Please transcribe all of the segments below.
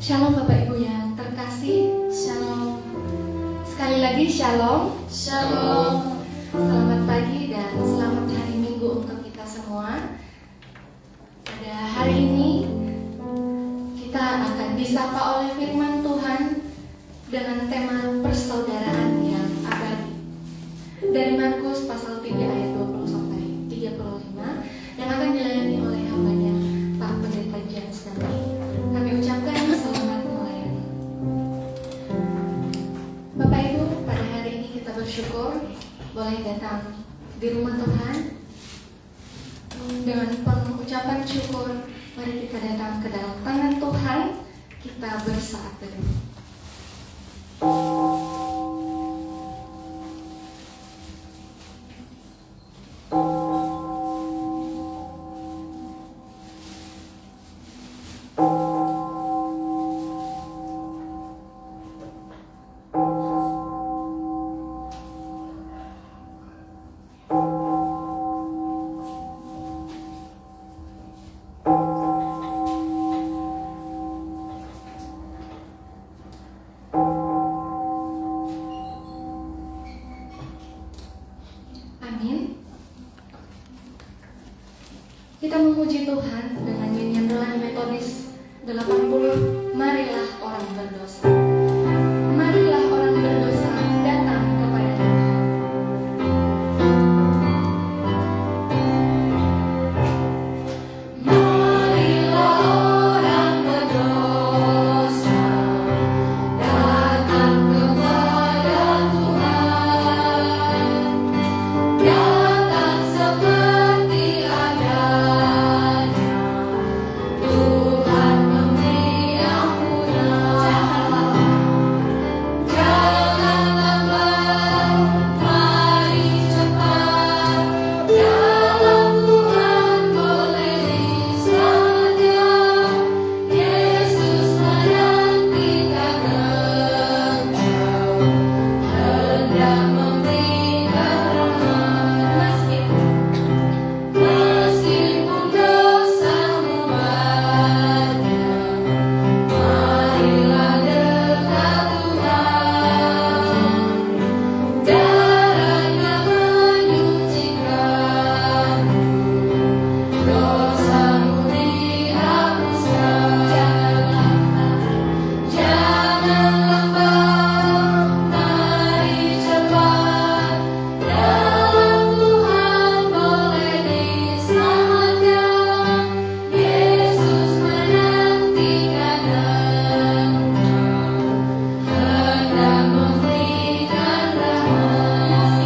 Shalom Bapak Ibu yang terkasih, Shalom. Sekali lagi Shalom. Shalom. Selamat pagi dan selamat hari Minggu untuk kita semua. Pada hari ini kita akan disapa oleh firman Tuhan dengan tema persaudaraan yang abadi. Dari Markus pasal 3 ayat 20 sampai 35 yang akan dilayani oleh hambanya Pak Pendeta Jens Damai. Kami ucapkan selamat melayani. Bapak Ibu, pada hari ini kita bersyukur boleh datang di rumah Tuhan. Dengan penuh ucapan syukur, mari kita datang ke dalam tangan Tuhan. Kita bersaat teduh. Kita memuji Tuhan dengan nyanyian rohani metodis 80. Marilah orang berdosa. Marilah orang berdosa datang kepada Tuhan. Marilah orang berdosa datang kepada Tuhan. Datang seperti Tuhan memberi ampunan. Jangan lambat, mari cepat. Dalam Tuhan boleh diselamatkan. Yesus menantikan engkau, hendak memberikan rahmat. Meskipun dosamu banyak, marilah dekat Tuhan. Darahnya menyucikan, dosamu dihapuskan. Jangan lambat, mari cepat. Dalam Tuhan boleh diselamatkan. Yesus menantikan engkau, hendak memberikan rahmat.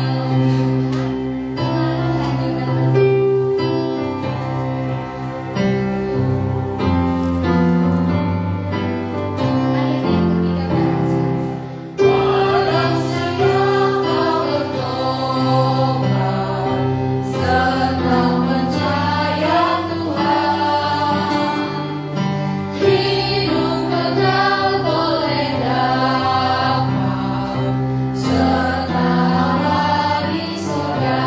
Barang siapa bertobat setelah percaya Tuhan, hidup kekal boleh dapat serta Allah di surga.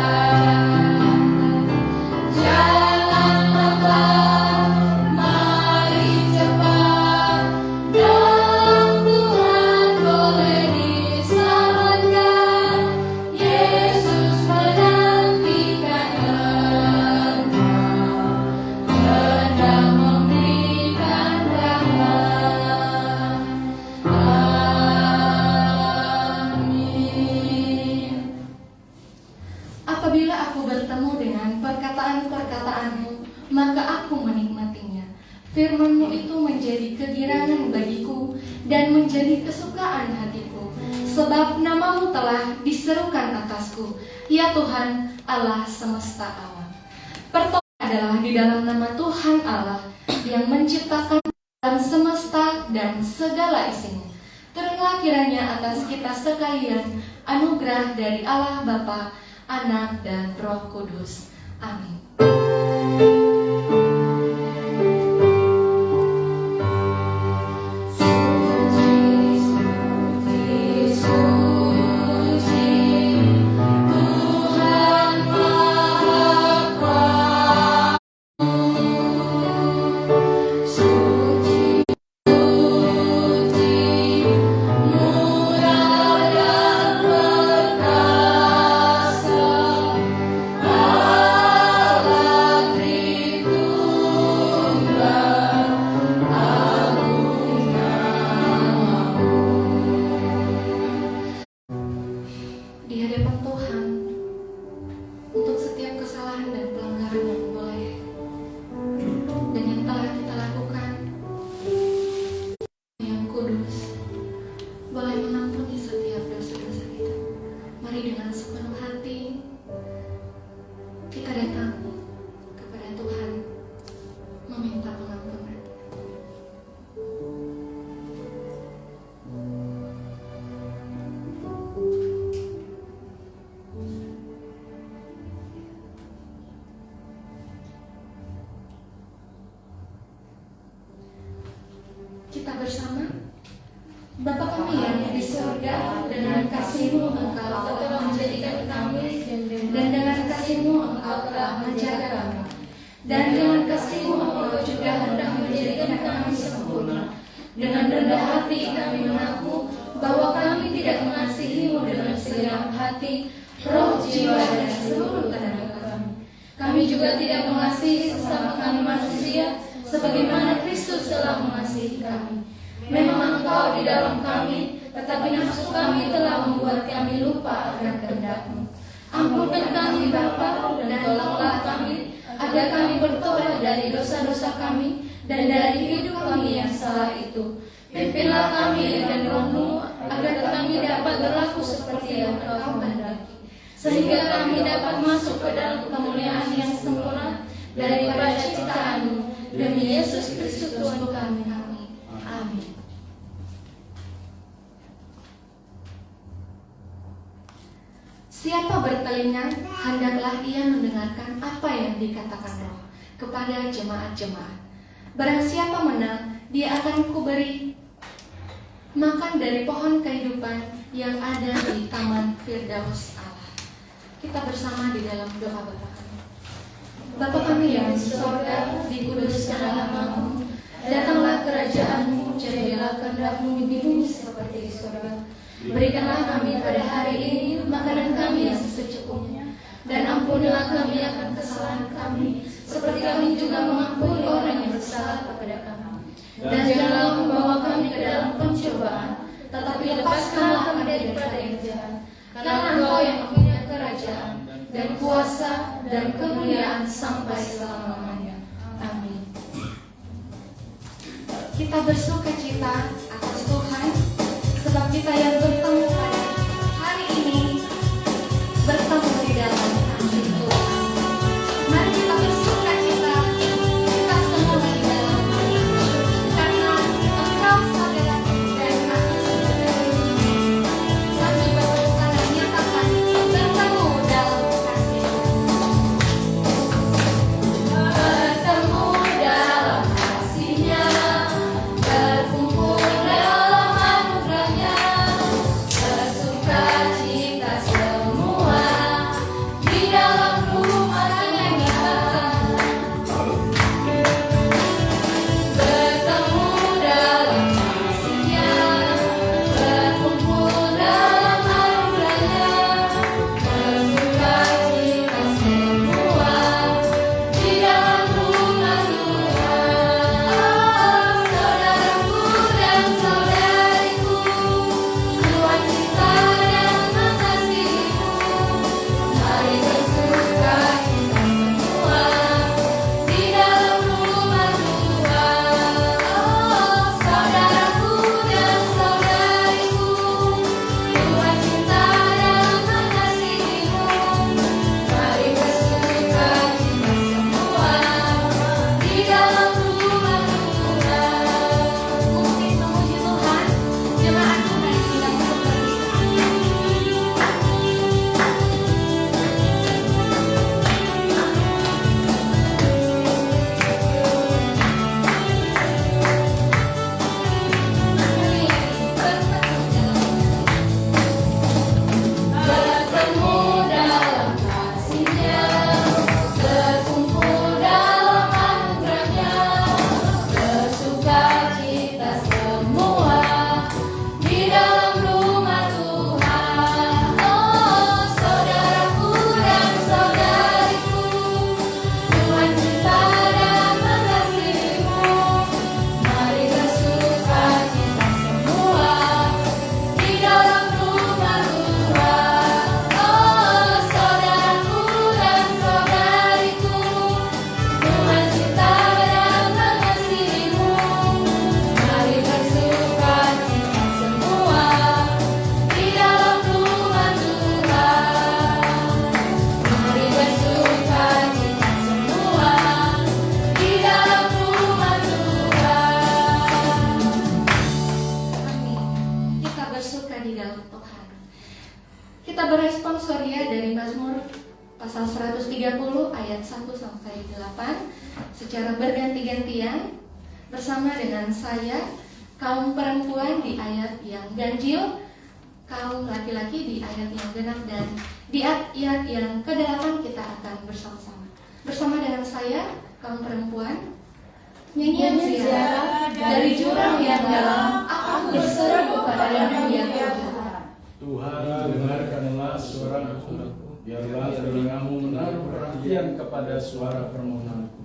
Jangan lambat, mari cepat. Dalam Tuhan boleh diselamatkan. Yesus menantikan engkau, hendak memberikan rahmat. Amin. Apabila aku bertemu dengan perkataan-perkataanmu, maka aku menikmatinya. Firman-Mu itu menjadi kegirangan bagiku dan menjadi kesukaan hatiku. Sebab nama-Mu telah diserukan atasku, ya Tuhan Allah semesta alam. Pertolongan adalah di dalam nama Tuhan Allah yang menciptakan alam semesta dan segala isinya. Terimalah kiranya atas kita sekalian anugerah dari Allah Bapa, Anak, dan Roh Kudus. Amin. Suci, suci, suci. Mari dengan sepenuh hati kita datang kepada Tuhan meminta pengampunan. Kita bersama. Bapa kami yang di surga, dengan kasih-Mu Engkau telah menjadikan kami, dan dengan kasih-Mu Engkau telah menjaga kami, dan dengan kasih-Mu Engkau juga hendak menjadikan kami sempurna. Dengan rendah hati kami mengaku bahwa kami tidak mengasihi-Mu dengan segenap hati, roh, jiwa, dan seluruh tenaga kami. Kami juga tidak mengasihi sesama kami manusia sebagaimana Kristus telah mengasihi kami. Memang Engkau di dalam kami, tetapi nafsu kami telah membuat kami lupa akan kehendak-Mu. Ampunkan kami Bapa, dan tolonglah kami agar kami bertobat dari dosa-dosa kami dan dari hidup kami yang salah itu. Pimpinlah kami dengan Roh-Mu agar kami dapat berlaku seperti yang Engkau kehendaki, sehingga kami dapat masuk ke dalam kemuliaan yang sempurna daripada ciptaan-Mu. Demi Yesus Kristus Tuhan kami. Amin. Siapa bertelinga, hendaklah ia mendengarkan apa yang dikatakan Roh kepada jemaat-jemaat. Barang siapa menang, dia akan kuberi makan dari pohon kehidupan yang ada di taman Firdaus Allah. Kita bersama di dalam doa Bapa kami. Bapa kami yang di surga, dikuduskanlah nama-Mu. Datanglah kerajaan-Mu, jadilah kehendak-Mu di bumi seperti di surga. Berikanlah kami pada hari ini makanan kami yang secukupnya, dan ampunilah kami akan kesalahan kami, seperti kami juga mengampuni orang yang bersalah kepada kami. Dan janganlah membawa kami ke dalam pencobaan, tetapi lepaskanlah kami daripada yang jahat. Karena Engkau yang mempunyai kerajaan dan kuasa dan kemuliaan sampai selama-lamanya. Amin. Kita bersukacita atas Tuhan, sebab kita yang bertemu pada hari ini bertemu di dalam kasih Tuhan. Mari kita bersukacita, kita semua di dalam Tuhan, karena Engkau saudara dan aku saudara. Kami berdoa dan nyatakan bertemu dalam kasih Tuhan. Bertemu dalam kasih-Nya, berkumpul Kita beresponsoriya dari Mazmur pasal 130 ayat 1 sampai 8 secara berganti-gantian bersama dengan saya, kaum perempuan di ayat yang ganjil, kaum laki-laki di ayat yang genap, dan di ayat yang ke-8 kita akan bersama-sama. Bersama dengan saya, kaum perempuan, nyanyian ziarah dari jurang yang dalam, aku berseru kepadamu ya Tuhan. Tuhan, dengarkanlah suaraku, biarlah telingamu menaruh perhatian kepada suara permohonanku.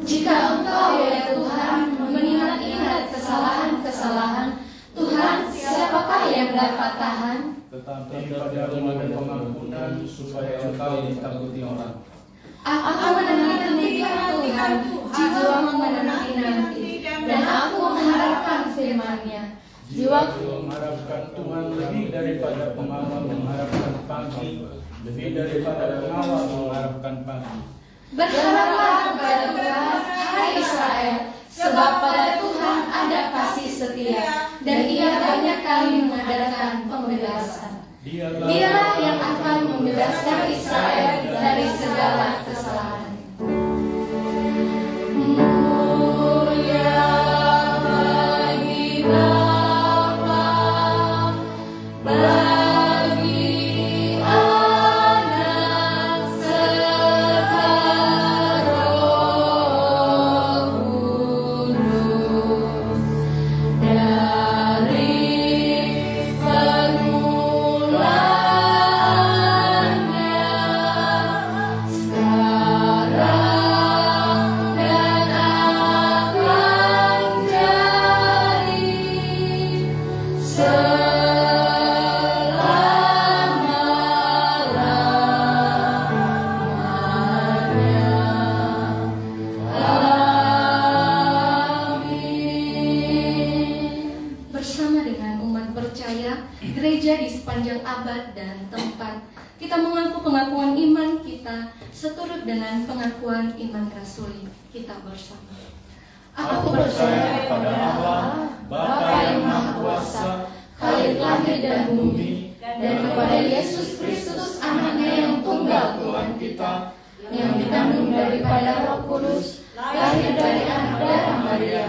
Jika Engkau ya Tuhan mengingat-ingat kesalahan-kesalahan, Tuhan, siapakah yang dapat tahan? Tetapi padamu ada pengampunan supaya Engkau ditakuti orang. Aku menanti-nantikan Tuhan, jiwaku menanti-nanti, dan aku mengharapkan firman-Nya. Jiwaku mengharapkan Tuhan lebih daripada pengawal mengharapkan pagi, lebih daripada pengawal mengharapkan pagi. Berharaplah kepada Tuhan, hai Israel, sebab pada Tuhan ada kasih setia, dan Ia banyak kali mengadakan pembebasan. Dialah yang akan membebaskan Israel dari segala kesalahan. Mulia bagi Bapa, bagi Anak serta Roh Kudus, dari permulaannya, sekarang dan akan jadi bersama dengan umat percaya, gereja di sepanjang abad dan tempat, kita mengaku pengakuan iman kita seturut dengan pengakuan iman rasuli kita bersama. Aku percaya kepada Allah, Bapa yang Maha Kuasa, Khalik langit dan bumi, dan kepada Yesus Kristus, Anaknya yang tunggal Tuhan kita, yang dikandung daripada Roh Kudus, lahir dari anak darah Maria,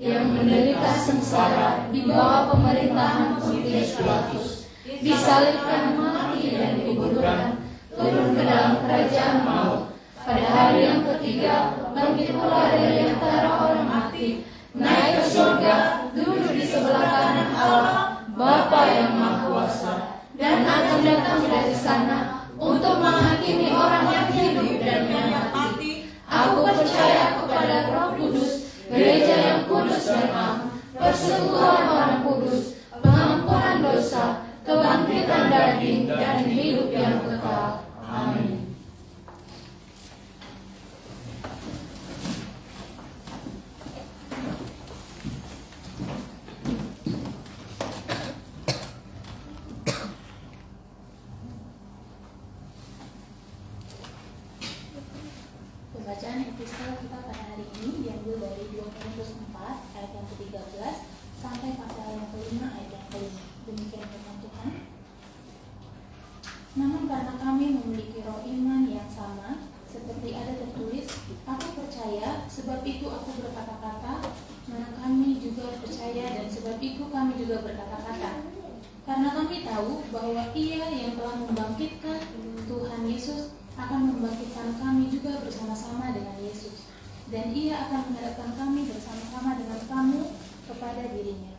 yang menderita sengsara di bawah pemerintahan Pontius Pilatus, disalibkan, mati dan dikuburkan, turun ke dalam kerajaan maut, pada hari yang ketiga bangkit pula dari antara orang mati, naik ke surga, duduk di sebelah kanan Allah, Bapa yang Maha Kuasa, dan akan datang dari sana untuk menghakimi orang yang hidup dan yang mati. Aku percaya kepada Roh Kudus, gereja yang kudus dan am, persekutuan orang kudus, pengampunan dosa, kebangkitan daging, dan hidup yang kekal. Amin. Pembacaan epistel kita pada hari ini diambil dari 2 Korintus 4 ayat yang ke-13 sampai pasal yang ke-5 ayat yang ke-5. Demikian firman Tuhan. Namun karena kami memiliki roh iman yang sama, seperti ada tertulis, aku percaya, sebab itu aku berkata-kata, mana kami juga percaya, dan sebab itu kami juga berkata-kata. Karena kami tahu bahwa Ia yang telah membangkitkan Tuhan Yesus akan membangkitkan kami juga bersama-sama dengan Yesus, dan Ia akan menghadapkan kami bersama-sama dengan kamu kepada dirinya.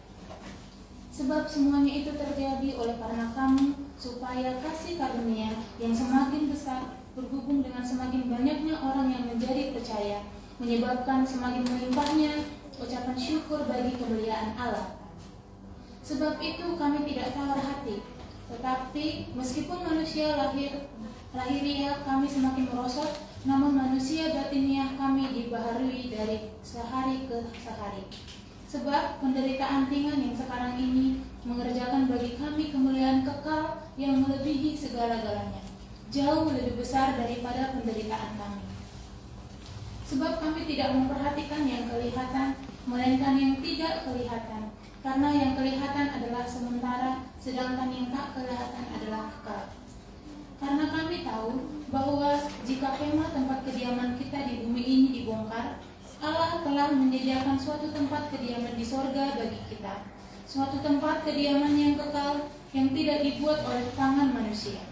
Sebab semuanya itu terjadi oleh karena kamu, supaya kasih karunia yang semakin besar berhubung dengan semakin banyaknya orang yang menjadi percaya, menyebabkan semakin melimpahnya ucapan syukur bagi kemuliaan Allah. Sebab itu kami tidak tawar hati, tetapi meskipun manusia lahiriah kami semakin merosot, namun manusia batiniah kami dibaharui dari sehari ke sehari. Sebab penderitaan ringan yang sekarang ini mengerjakan bagi kami kemuliaan kekal yang melebihi segala-galanya, jauh lebih besar daripada penderitaan kami. Sebab kami tidak memperhatikan yang kelihatan, melainkan yang tidak kelihatan, karena yang kelihatan adalah sementara, sedangkan yang tak kelihatan adalah kekal. telah menyediakan suatu tempat kediaman di sorga bagi kita, suatu tempat kediaman yang kekal, yang tidak dibuat oleh tangan manusia.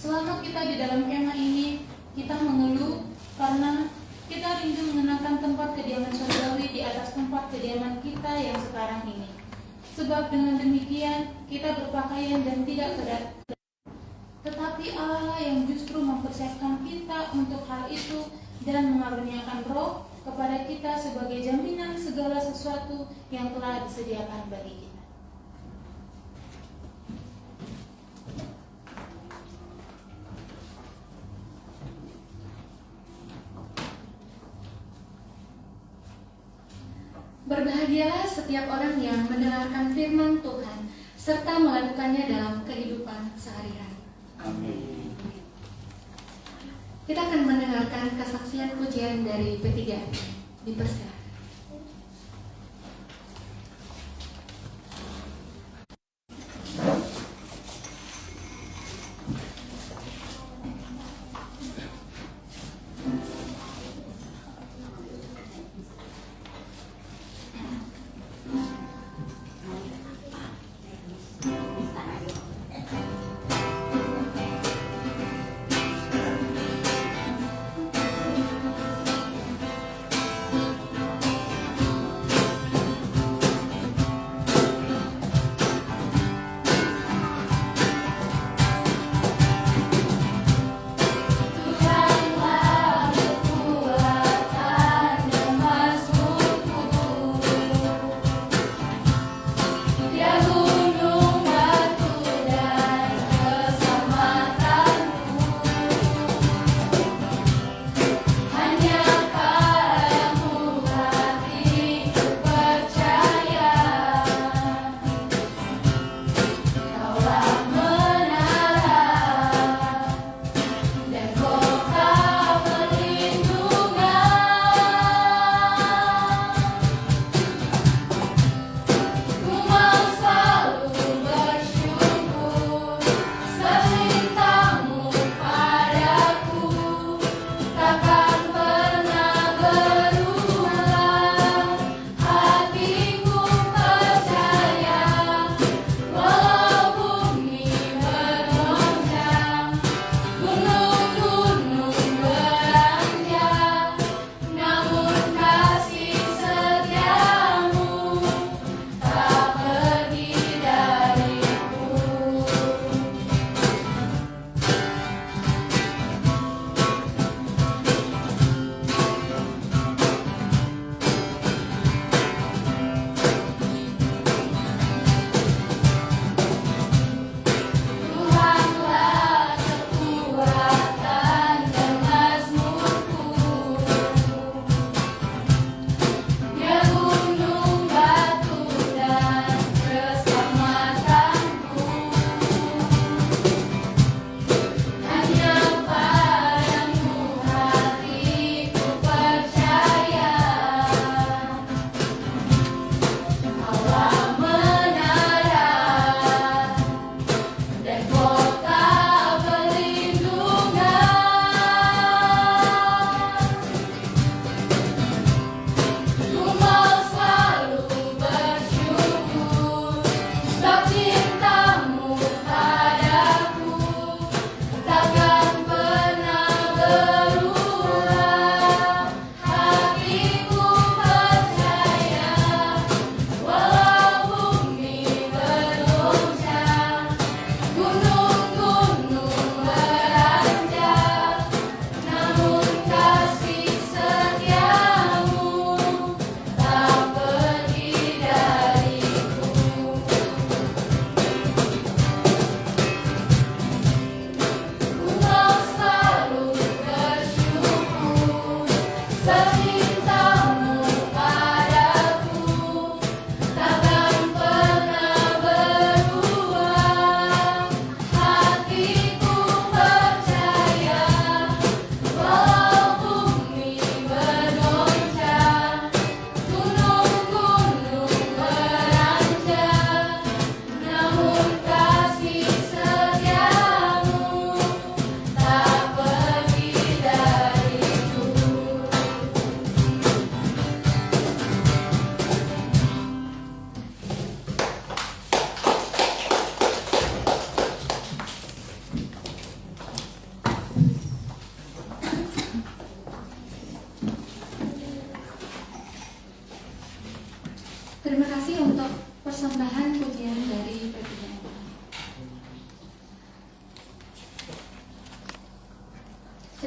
Selama kita di dalam kemah ini, kita mengeluh karena kita rindu mengenakan tempat kediaman surgawi di atas tempat kediaman kita yang sekarang ini. Sebab dengan demikian, kita berpakaian dan tidak kedap. Tetapi Allah yang justru mempersiapkan kita untuk hal itu dan mengaruniakan Roh kepada kita sebagai jaminan segala sesuatu yang telah disediakan bagi kita. Berbahagialah setiap orang yang mendengarkan firman Tuhan serta melakukannya dalam kehidupan sehari-hari. Amin. Kita akan mendengarkan kesaksian pujian dari P3. Dipersilakan.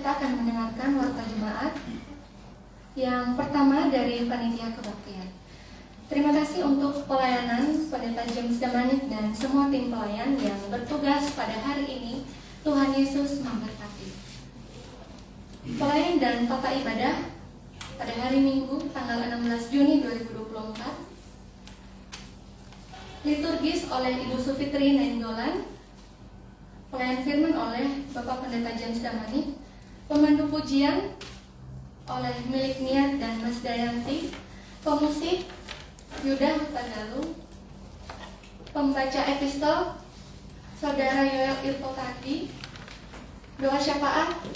kita akan mendengarkan warta jemaat. Yang pertama dari Panitia Kebaktian. Terima kasih untuk pelayanan Pendeta James Damanik dan semua tim pelayan yang bertugas pada hari ini. Tuhan Yesus memberkati. Pelayan dan tata ibadah pada hari Minggu tanggal 16 Juni 2024. Liturgis oleh Ibu Sufitri Nainggolan. Pelayan firman oleh Bapak Pendeta James Damanik. Pemandu pujian oleh Milik Niat dan Mas Dayanti. Pemusik Yuda Hutagalu. Pembaca epistol Saudara Yoel Irpotati. Doa syafaat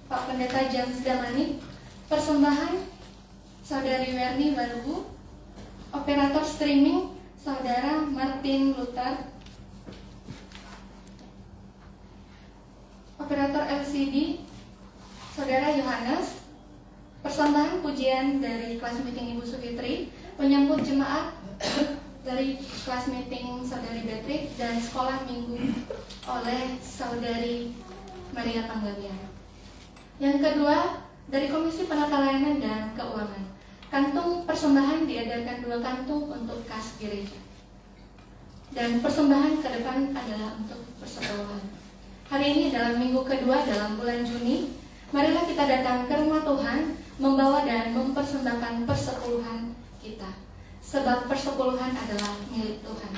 Pak Pendeta James Damanik. Persembahan Saudari Werni Barubu. Operator streaming Saudara Martin Luther. Operator LCD Saudara Yohanes. Persembahan pujian dari kelas meeting Ibu Sufitri. Penyambut jemaat dari kelas meeting Saudari Beatrix dan sekolah minggu oleh Saudari Maria Panggabian. Yang kedua, dari Komisi Penata Layanan dan Keuangan. Kantung persembahan diadakan 2 kantung untuk kas gereja. Dan persembahan ke depan adalah untuk persepuluhan. Hari ini adalah minggu kedua dalam bulan Juni. Marilah kita datang ke rumah Tuhan, membawa dan mempersembahkan persepuluhan kita. Sebab persepuluhan adalah milik Tuhan.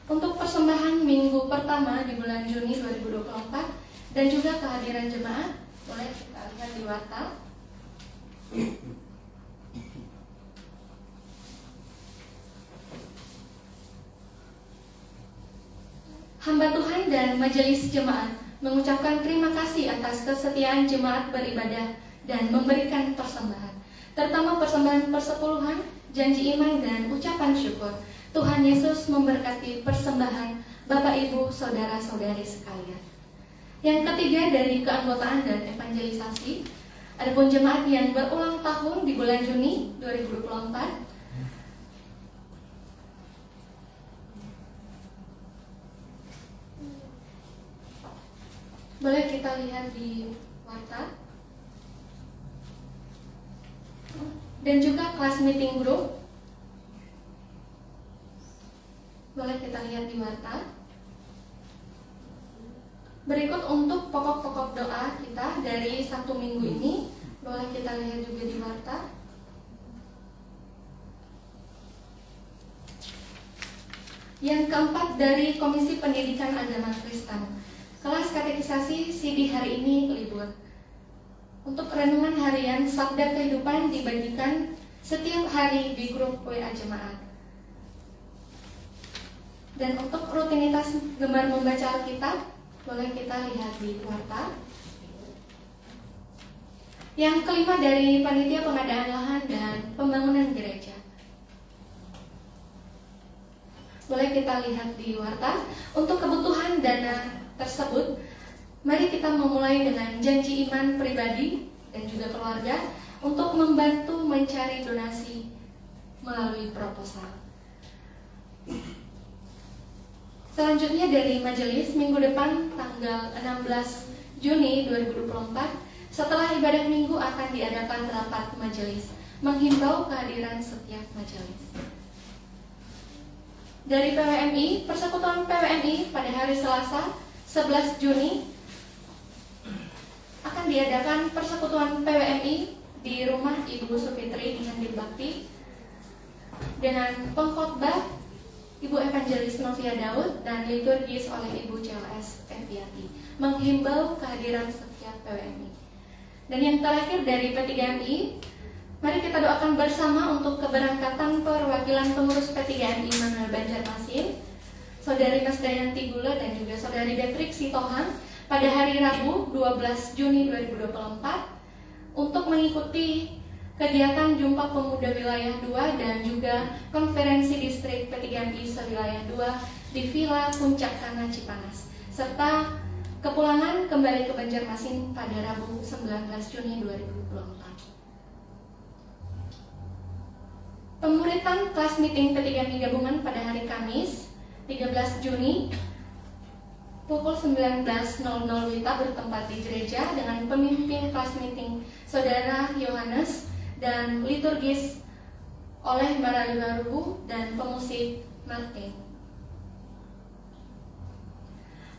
Untuk persembahan minggu pertama di bulan Juni 2024 dan juga kehadiran jemaat, boleh kita lihat di warta. Hamba Tuhan dan majelis jemaat mengucapkan terima kasih atas kesetiaan jemaat beribadah dan memberikan persembahan, terutama persembahan persepuluhan, janji iman dan ucapan syukur. Tuhan Yesus memberkati persembahan Bapak Ibu Saudara-saudari sekalian. Yang ketiga dari keanggotaan dan evangelisasi, adapun jemaat yang berulang tahun di bulan Juni 2024. Boleh kita lihat di warta. Dan juga kelas meeting group. Boleh kita lihat di warta. Berikut untuk pokok-pokok doa kita dari 1 minggu ini. Boleh kita lihat juga di warta. Yang keempat dari Komisi Pendidikan Agama Kristen. Kelas katekisasi CD hari ini libur. Untuk renungan harian Sabda Kehidupan dibagikan setiap hari di grup WA Jemaat. Dan untuk rutinitas gemar membaca Alkitab, boleh kita lihat di warta. Yang kelima dari Panitia Pengadaan Lahan dan Pembangunan Gereja. Boleh kita lihat di warta. Untuk kebutuhan dana tersebut, mari kita memulai dengan janji iman pribadi dan juga keluarga untuk membantu mencari donasi melalui proposal. Selanjutnya dari majelis, minggu depan tanggal 16 Juni 2024, setelah ibadah minggu akan diadakan rapat majelis, menghimbau kehadiran setiap majelis. Dari PWMI, Persekutuan PWMI pada hari Selasa 11 Juni akan diadakan persekutuan PWMI di rumah Ibu Sufitri di Handil Bakti dengan pengkhotbah Ibu Evangelis Novia Daud dan liturgis oleh Ibu CLS Eviati, menghimbau kehadiran setiap PWMI. Dan yang terakhir dari P3MI, mari kita doakan bersama untuk keberangkatan perwakilan pengurus P3MI Manuel Banjarmasin, Saudari Mas Dayanti Gula dan juga Saudari Beatrix Sitohan pada hari Rabu 12 Juni 2024 untuk mengikuti kegiatan Jumpa Pemuda Wilayah 2 dan juga konferensi distrik P3MI sewilayah 2 di Villa Puncak Kana Cipanas, serta kepulangan kembali ke Banjarmasin pada Rabu 19 Juni 2024. Pemuritan kelas meeting P3MI gabungan pada hari Kamis 13 Juni Pukul 19.00 Wita bertempat di gereja dengan pemimpin kelas meeting Saudara Yohanes dan liturgis oleh Marali Barubu dan pemusik Martin.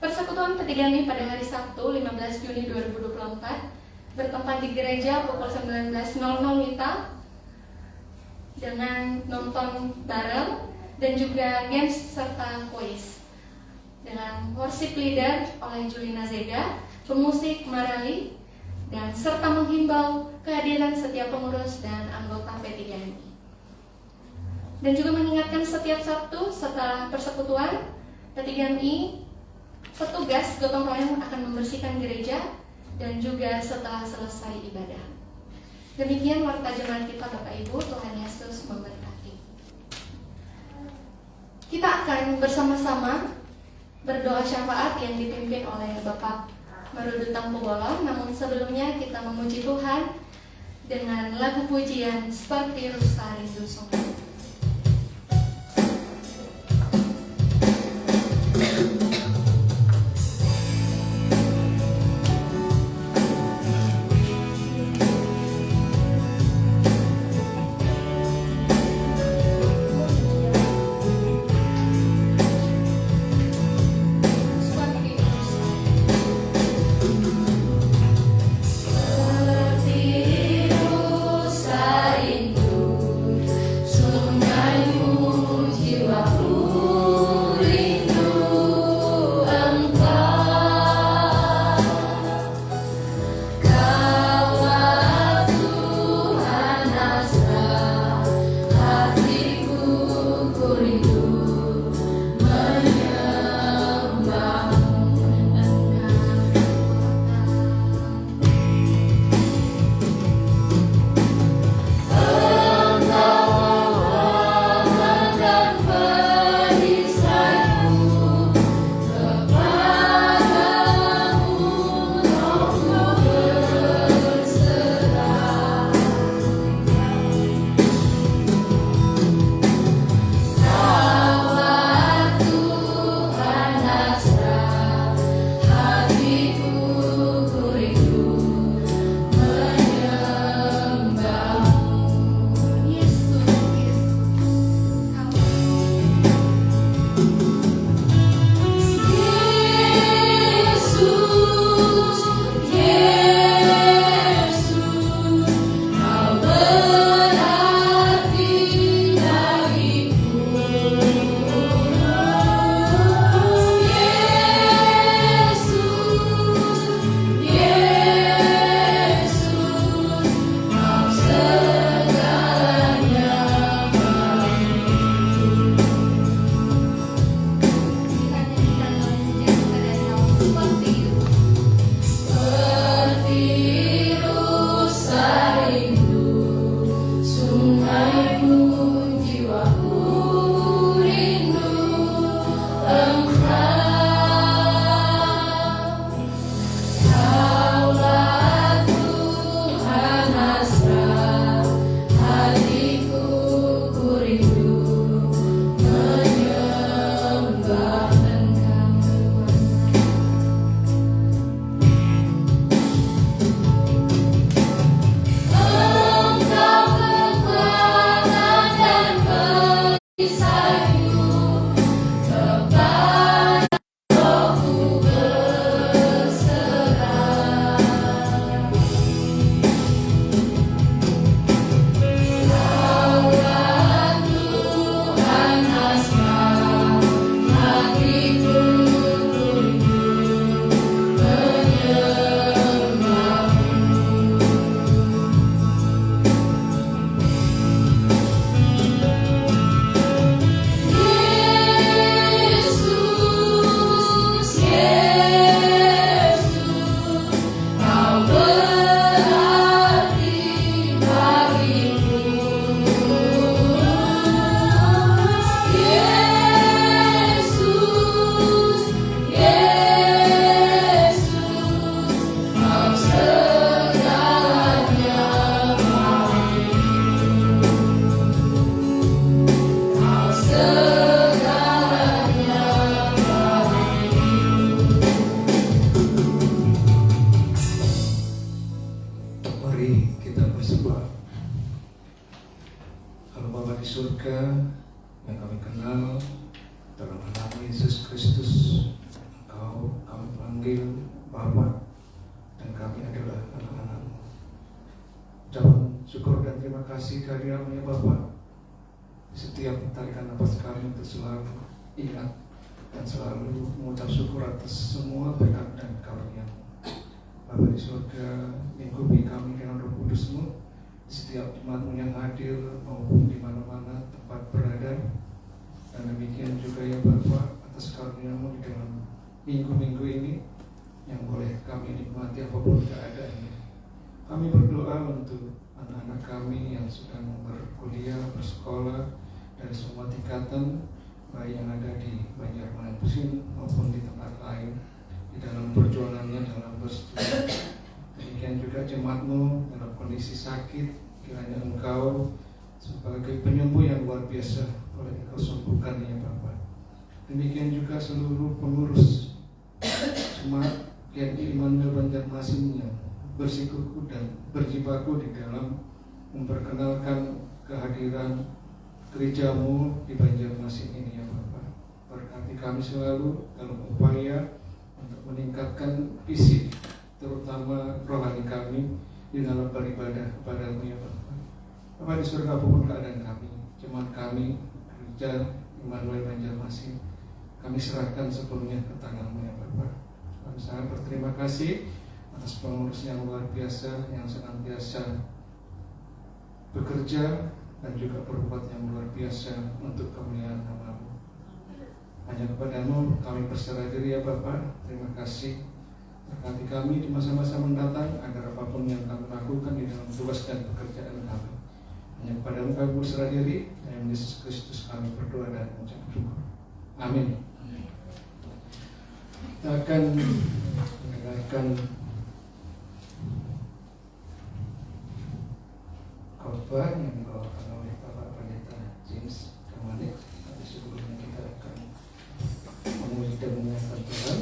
Persekutuan Petigami pada hari Sabtu 15 Juni 2024 bertempat di gereja pukul 19.00 Wita dengan nonton bareng dan juga games serta kuis. Dengan worship leader oleh Julina Zega, pemusik Marali, dan serta menghimbau kehadiran setiap pengurus dan anggota P3MI. Dan juga mengingatkan setiap Sabtu setelah persekutuan P3MI, petugas gotong royong akan membersihkan gereja dan juga setelah selesai ibadah. Demikian warta jemaat kita Bapak Ibu, Tuhan Yesus memberkati. Kita akan bersama-sama berdoa syafaat yang dipimpin oleh Bapak Marudu Tampu-Bolon. Namun sebelumnya kita memuji Tuhan dengan lagu pujian Seperti Rusa Rindu Sungai. Seperti rusa rindu Bapa, dan kami adalah anak-anak-Mu. Ucapan syukur dan terima kasih kehadiran-Mu ya Bapa. Setiap tarikan nafas kami untuk selalu ingat dan selalu mengucap syukur atas semua berkat dan karunia-Mu. Bapa di surga, lingkupi kami dengan Roh Kudus-Mu, setiap jemaat-Mu yang hadir maupun di mana-mana tempat berada. Dan demikian juga ya Bapa, atas karunia-Mu di dalam minggu-minggu ini yang boleh kami nikmati apapun keadaannya. Kami berdoa untuk anak-anak kami yang sedang berkuliah, bersekolah dari semua tingkatan, baik yang ada di Banjarmasin maupun di tempat lain, di dalam perjuangannya dalam berstudi. Demikian juga jemaat-Mu dalam kondisi sakit, kiranya Engkau sebagai penyembuh yang luar biasa boleh Engkau sembuhkan ya Bapa. Demikian juga seluruh pengurus jemaat GMI Immanuel Banjarmasin yang bersikukuh dan berjibaku di dalam memperkenalkan kehadiran gereja-Mu di Banjarmasin ini ya Bapa. Berkati kami selalu dalam upaya untuk meningkatkan fisik, terutama rohani kami di dalam beribadah kepada-Mu ya Bapa. Bapa di surga, apapun keadaan kami, jemaat kami, gereja Immanuel Banjarmasin, kami serahkan sepenuhnya ke tangan-Mu ya Bapa. Kami sangat berterima kasih atas pengurus yang luar biasa yang senantiasa bekerja dan juga berbuat yang luar biasa untuk kemuliaan nama-Mu. Hanya kepada-Mu kami berserah diri ya Bapa. Terima kasih. Berkati kami di masa-masa mendatang agar apapun yang kami lakukan di dalam tugas dan pekerjaan kami, hanya kepada-Mu kami berserah diri. Dalam Yesus Kristus kami berdoa dan mengucap syukur. Amin. Kita akan mendengarkan khotbah yang dibawakan oleh Bapak Pendeta James Kamanik. Tapi sebelumnya kita akan memuji dan menyanyikan Tuhan.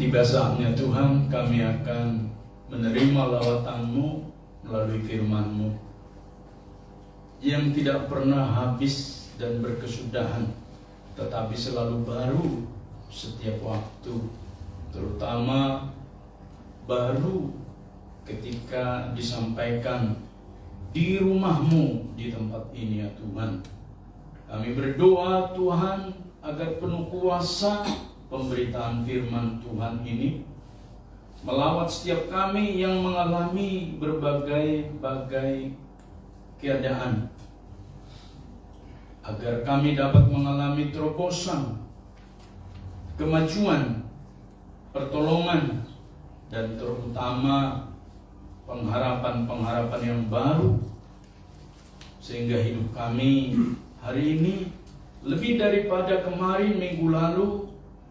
tiba saatnya Tuhan kami akan menerima lawatan-Mu melalui firman-Mu yang tidak pernah habis dan berkesudahan, tetapi selalu baru setiap waktu, terutama baru ketika disampaikan di rumah-Mu di tempat ini ya Tuhan. Kami berdoa Tuhan agar penuh kuasa pemberitaan firman Tuhan ini melawat setiap kami yang mengalami berbagai keadaan, agar kami dapat mengalami terobosan, kemajuan, pertolongan, dan terutama pengharapan-pengharapan yang baru, sehingga hidup kami hari ini lebih daripada kemarin, minggu lalu,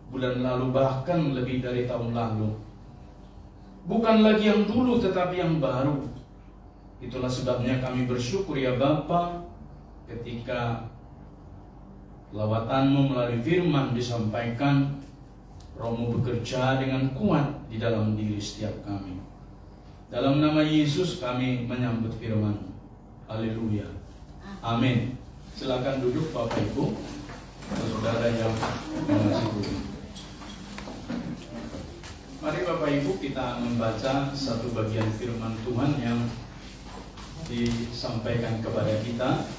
bulan lalu, bahkan lebih dari tahun lalu. Bukan lagi yang dulu tetapi yang baru. Itulah sebabnya kami bersyukur ya Bapa, ketika lawatan-Mu melalui firman disampaikan, Roh-Mu bekerja dengan kuat di dalam diri setiap kami. Dalam nama Yesus kami menyambut firman-Mu. Haleluya. Amin. Silakan duduk Bapak Ibu, saudara yang mengasihi Tuhan. Mari Bapak Ibu kita membaca satu bagian firman Tuhan yang disampaikan kepada kita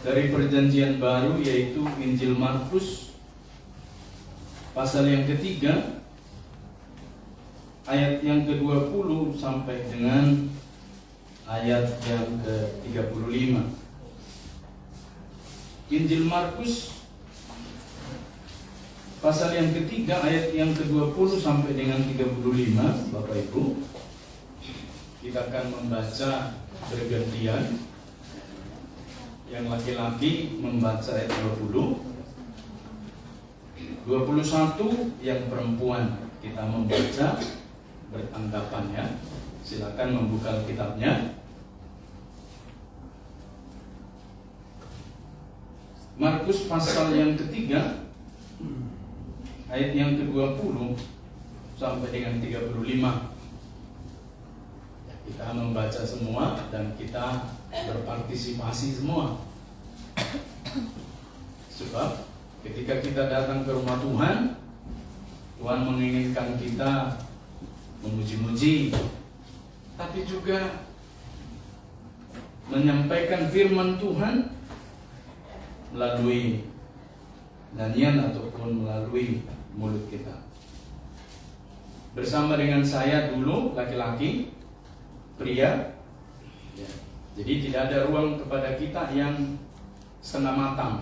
dari Perjanjian Baru, yaitu Injil Markus pasal yang ketiga, ayat yang ke-20 sampai dengan ayat yang ke-35. Injil Markus pasal yang ketiga, ayat yang ke-20 sampai dengan 35, Bapak Ibu. Kita akan membaca bergantian. Yang laki-laki membaca ayat 20, 21 yang perempuan kita membaca bertanggapan ya. Silakan membuka kitabnya. Markus pasal yang ketiga, ayat yang ke-20 sampai dengan 35. Kita membaca semua dan kita berpartisipasi semua. Sebab ketika kita datang ke rumah Tuhan, Tuhan menginginkan kita memuji-muji, tapi juga menyampaikan firman Tuhan melalui nyanyian ataupun melalui mulut kita. Bersama dengan saya dulu laki-laki, pria ya. Jadi tidak ada ruang kepada kita yang setengah matang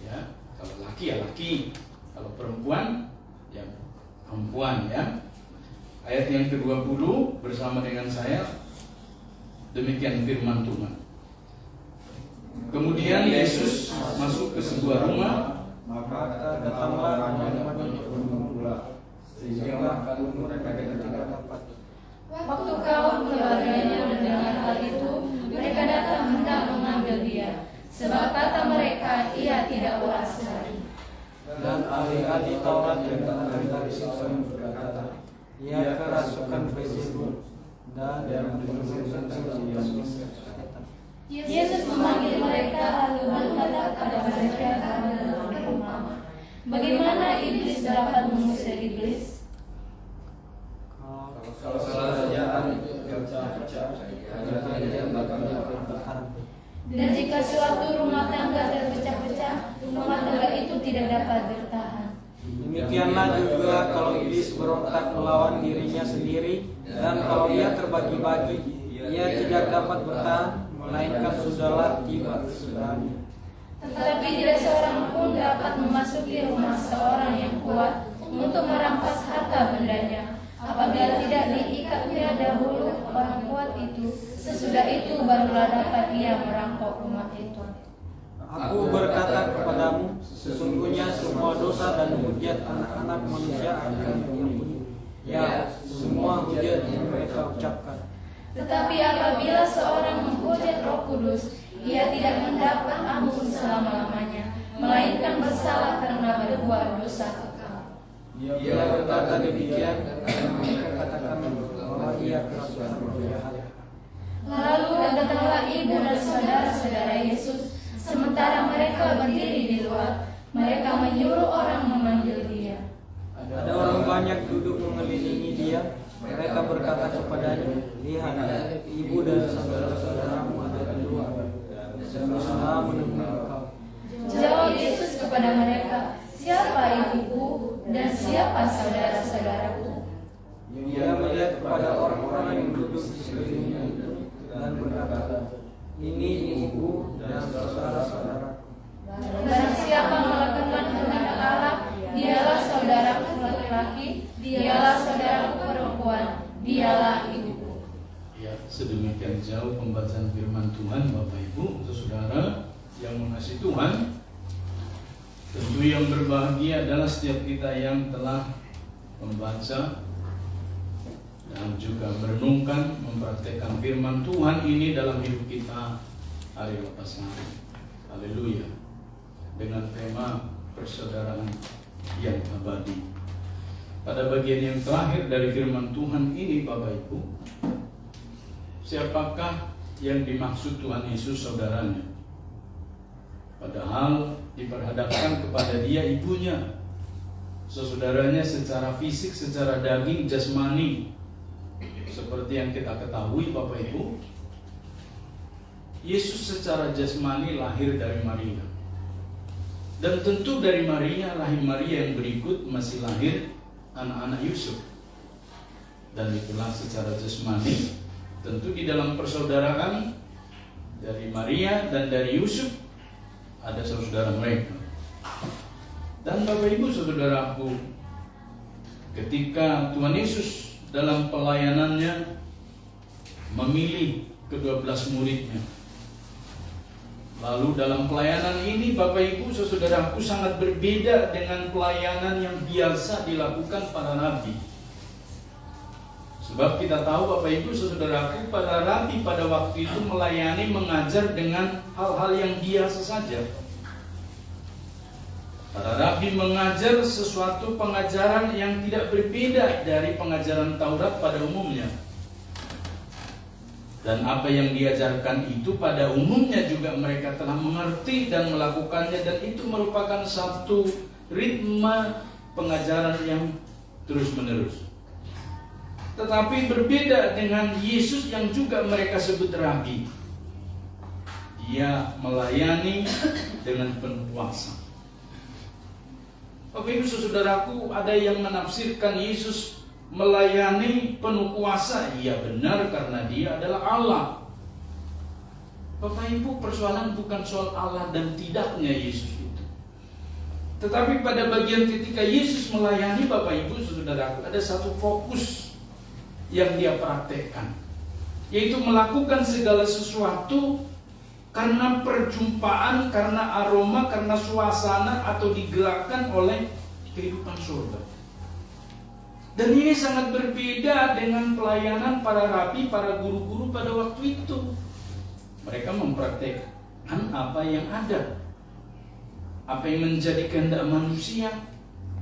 ya. Kalau laki ya laki, kalau perempuan ya perempuan ya. Ayat yang ke-20 bersama dengan saya, demikian firman Tuhan. Kemudian Yesus masuk ke sebuah rumah, maka datanglah orang-orang pula, sehingga kalau mereka tidak dapat. Waktu kaum keluarganya mendengar hal itu, mereka datang hendak mengambil dia, sebab kata mereka, ia tidak waras lagi. Dan ahli-ahli Taurat yang dari Simson berkata, ia kerasukan Beelzebul, dan yang berkata Yesus memanggil mereka lalu berkata kepada mereka dalam perumpamaan, bagaimana iblis dapat mengusir iblis? kalau salah saja pecah-pecah, hanya bakal bertahan. Dan jika suatu rumah tangga terpecah-pecah, rumah tangga itu tidak dapat bertahan. Demikianlah juga kalau iblis berontak melawan dirinya sendiri, dan kalau ia terbagi-bagi, ia tidak dapat bertahan, melainkan sudahlah tiba kesudahnya. Tetapi tidak seorang pun dapat memasuki rumah seorang yang kuat untuk merampas harta bendanya, apabila tidak diikatnya dahulu orang kuat itu. Sesudah itu barulah dapat ia merampok rumah itu. Aku berkata kepadamu, sesungguhnya semua dosa dan hujat anak-anak manusia akan diampuni. Ya, semua hujat yang mereka ucapkan. Tetapi apabila seorang menghujat Roh Kudus, ia tidak mendapat ampun selama-lamanya, melainkan bersalah karena berbuat dosa kekal. Ia berkata demikian karena mereka katakan bahwa ia kerasukan roh jahat. Lalu datanglah ibu dan saudara-saudara Yesus, sementara mereka berdiri di luar. Mereka menyuruh orang memanggil dia. Ada orang banyak duduk mengelilingi dia. Mereka berkata kepadanya, "Lihat, ibu dan saudara-saudaramu ada di luar dan berusaha menemui engkau." Jawab Yesus kepada mereka, "Siapa ibuku dan siapa saudara-saudaraku?" Ia melihat kepada orang-orang yang duduk di sekelilingnya itu dan berkata, "Ini ibu dan saudara-saudaraku. Barang siapa melakukan kehendak Allah, dialah saudaraku laki-laki, dialah saudaraku perempuan, dialah ibuku." Ya, sedemikian jauh pembacaan firman Tuhan, Bapak Ibu, saudara yang mengasihi Tuhan. Tentu yang berbahagia adalah setiap kita yang telah membaca dan juga merenungkan, mempraktekkan firman Tuhan ini dalam hidup kita hari lepas hari. Haleluya. Dengan tema persaudaraan yang abadi. Pada bagian yang terakhir dari firman Tuhan ini, Bapak Ibu, siapakah yang dimaksud Tuhan Yesus saudaranya? Padahal diperhadapkan kepada dia ibunya, saudaranya secara fisik, secara daging, jasmani. Seperti yang kita ketahui, Bapak Ibu, Yesus secara jasmani lahir dari Maria. Dan tentu dari Maria, rahim Maria yang berikut masih lahir anak-anak Yusuf. Dan itulah secara jasmani. Tentu di dalam persaudaraan dari Maria dan dari Yusuf ada saudara mereka. Dan Bapak Ibu saudaraku, ketika Tuhan Yesus dalam pelayanannya memilih ke-12 muridnya, lalu dalam pelayanan ini Bapak Ibu saudaraku sangat berbeda dengan pelayanan yang biasa dilakukan para nabi. Sebab kita tahu Bapak Ibu saudaraku, para rabi pada waktu itu melayani, mengajar dengan hal-hal yang biasa saja. Para rabi mengajar sesuatu pengajaran yang tidak berbeda dari pengajaran Taurat pada umumnya. Dan apa yang diajarkan itu pada umumnya juga mereka telah mengerti dan melakukannya, dan itu merupakan satu ritme pengajaran yang terus-menerus. Tetapi berbeda dengan Yesus yang juga mereka sebut rabi. Dia melayani dengan penuh kuasa. Bapak Ibu saudaraku, ada yang menafsirkan Yesus melayani penuh kuasa. Iya benar, karena dia adalah Allah. Bapak Ibu, persoalan bukan soal Allah dan tidaknya Yesus itu. Tetapi pada bagian ketika Yesus melayani, Bapak Ibu saudaraku, ada satu fokus yang dia praktekkan, yaitu melakukan segala sesuatu karena perjumpaan, karena aroma, karena suasana, atau digerakkan oleh kehidupan surga. Dan ini sangat berbeda dengan pelayanan para rabi, para guru-guru pada waktu itu. Mereka mempraktekkan apa yang ada, apa yang menjadi kehendak manusia,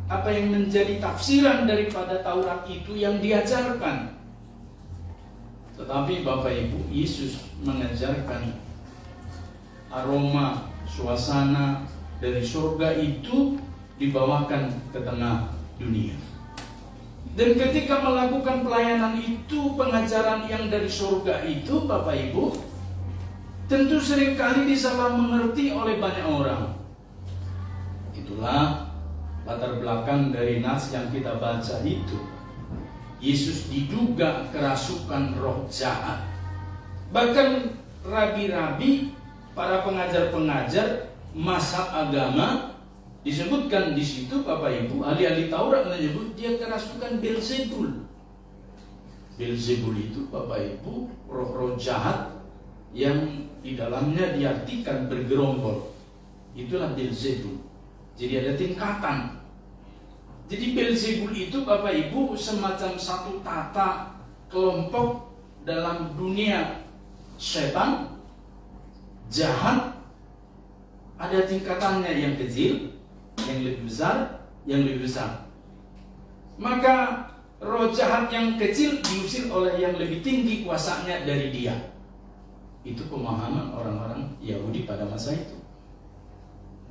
apa yang menjadi tafsiran daripada Taurat itu yang diajarkan. Tetapi Bapak Ibu, Yesus mengajarkan aroma, suasana dari surga itu dibawakan ke tengah dunia. Dan ketika melakukan pelayanan itu, pengajaran yang dari surga itu, Bapak Ibu, tentu seringkali disalah mengerti oleh banyak orang. Itulah latar belakang dari nas yang kita baca itu. Yesus diduga kerasukan roh jahat. Bahkan rabi-rabi, para pengajar-pengajar mazhab agama, disebutkan di situ Bapak Ibu, ahli-ahli Taurat menyebut dia kerasukan Beelzebul. Beelzebul itu Bapak Ibu roh-roh jahat yang di dalamnya diartikan bergerombol. Itulah Beelzebul. Jadi ada tingkatan. Jadi Beelzebul itu Bapak Ibu semacam satu tata kelompok dalam dunia setan, jahat. Ada tingkatannya, yang kecil, yang lebih besar, yang lebih besar. maka roh jahat yang kecil diusir oleh yang lebih tinggi kuasanya dari dia. Itu pemahaman orang-orang Yahudi pada masa itu.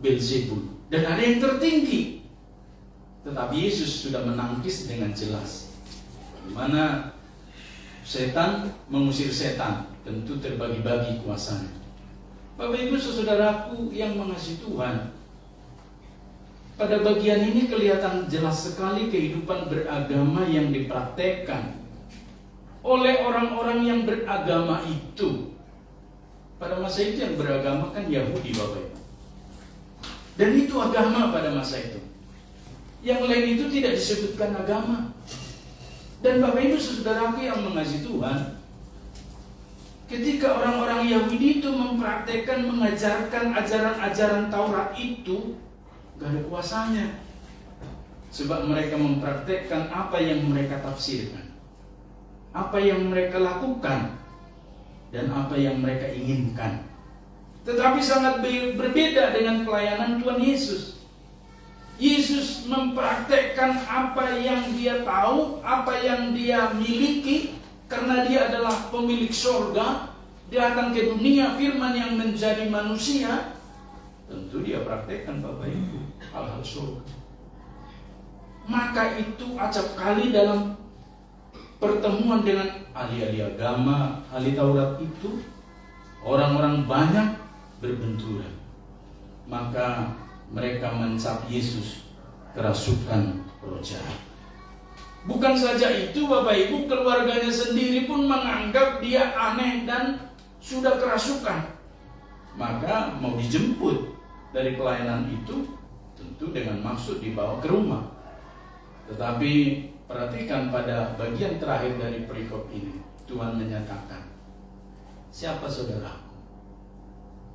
Beelzebul. Dan ada yang tertinggi. Tetapi Yesus sudah menangkis dengan jelas bagaimana setan mengusir setan. Tentu terbagi-bagi kuasanya. Bapak Ibu saudaraku yang mengasihi Tuhan, pada bagian ini kelihatan jelas sekali kehidupan beragama yang dipraktekkan oleh orang-orang yang beragama itu. Pada masa itu yang beragama kan Yahudi, Bapak Ibu. Dan itu agama pada masa itu. Yang lain itu tidak disebutkan agama. Dan Bapak Ibu saudaraku yang mengasihi Tuhan, ketika orang-orang Yahudi itu mempraktekkan, mengajarkan ajaran-ajaran Taurat itu, gak ada kuasanya. Sebab mereka mempraktekkan apa yang mereka tafsirkan, apa yang mereka lakukan, dan apa yang mereka inginkan. Tetapi sangat berbeda dengan pelayanan Tuhan Yesus. Yesus mempraktekkan apa yang dia tahu, apa yang dia miliki, karena dia adalah pemilik sorga. Dia datang ke dunia, firman yang menjadi manusia. Tentu dia praktekkan Bapak Ibu hal-hal surga. Maka itu acap kali dalam pertemuan dengan ahli-ahli agama, ahli Taurat itu, orang-orang banyak berbenturan. Maka mereka mencap Yesus kerasukan roh jahat. Bukan saja itu Bapak Ibu, keluarganya sendiri pun menganggap dia aneh dan sudah kerasukan. Maka mau dijemput dari pelayanan itu, tentu dengan maksud dibawa ke rumah. Tetapi perhatikan pada bagian terakhir dari perikop ini, Tuhan menyatakan, siapa saudaraku?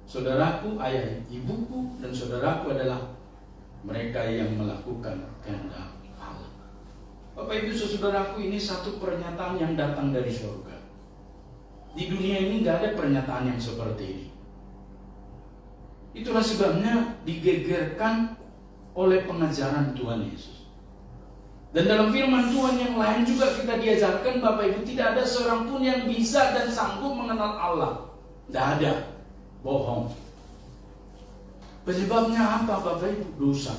Saudaraku, ayah ibuku, dan saudaraku adalah mereka yang melakukan kehendak Allah. Bapak Ibu saudaraku, ini satu pernyataan yang datang dari surga. Di dunia ini tidak ada pernyataan yang seperti ini. Itulah sebabnya digegerkan oleh pengajaran Tuhan Yesus. Dan dalam firman Tuhan yang lain juga kita diajarkan, Bapak Ibu, tidak ada seorang pun yang bisa dan sanggup mengenal Allah. Tidak ada. Bohong. Penyebabnya apa Bapak Ibu? Dosa.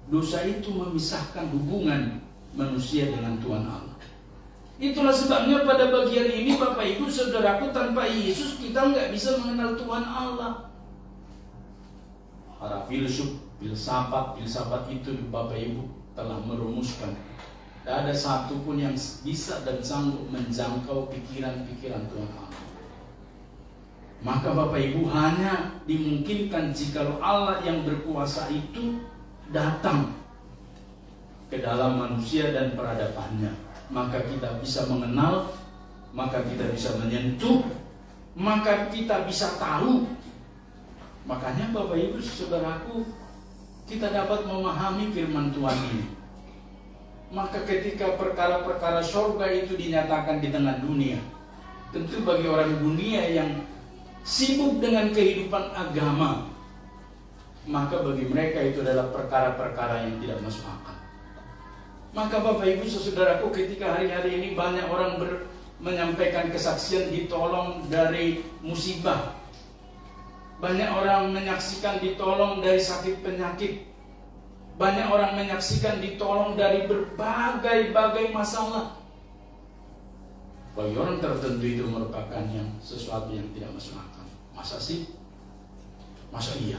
Dosa itu memisahkan hubungan manusia dengan Tuhan Allah. Itulah sebabnya pada bagian ini Bapak Ibu saudaraku, tanpa Yesus kita nggak bisa mengenal Tuhan Allah. Para filsafat itu Bapak Ibu telah merumuskan, tidak ada satupun yang bisa dan sanggup menjangkau pikiran-pikiran Tuhan Allah. Maka Bapak Ibu hanya dimungkinkan jikalau Allah yang berkuasa itu datang ke dalam manusia dan peradabannya. Maka kita bisa mengenal, maka kita bisa menyentuh, maka kita bisa tahu. Makanya Bapak Ibu saudaraku, kita dapat memahami firman Tuhan ini. Maka ketika perkara-perkara surga itu dinyatakan di tengah dunia, tentu bagi orang dunia yang sibuk dengan kehidupan agama, maka bagi mereka itu adalah perkara-perkara yang tidak masuk akal. Maka Bapak Ibu saudaraku, ketika hari-hari ini banyak orang menyampaikan kesaksian ditolong dari musibah, banyak orang menyaksikan ditolong dari sakit penyakit, banyak orang menyaksikan ditolong dari berbagai masalah. Bagi orang tertentu itu merupakan sesuatu yang tidak masuk akal. Masa sih? Masa iya?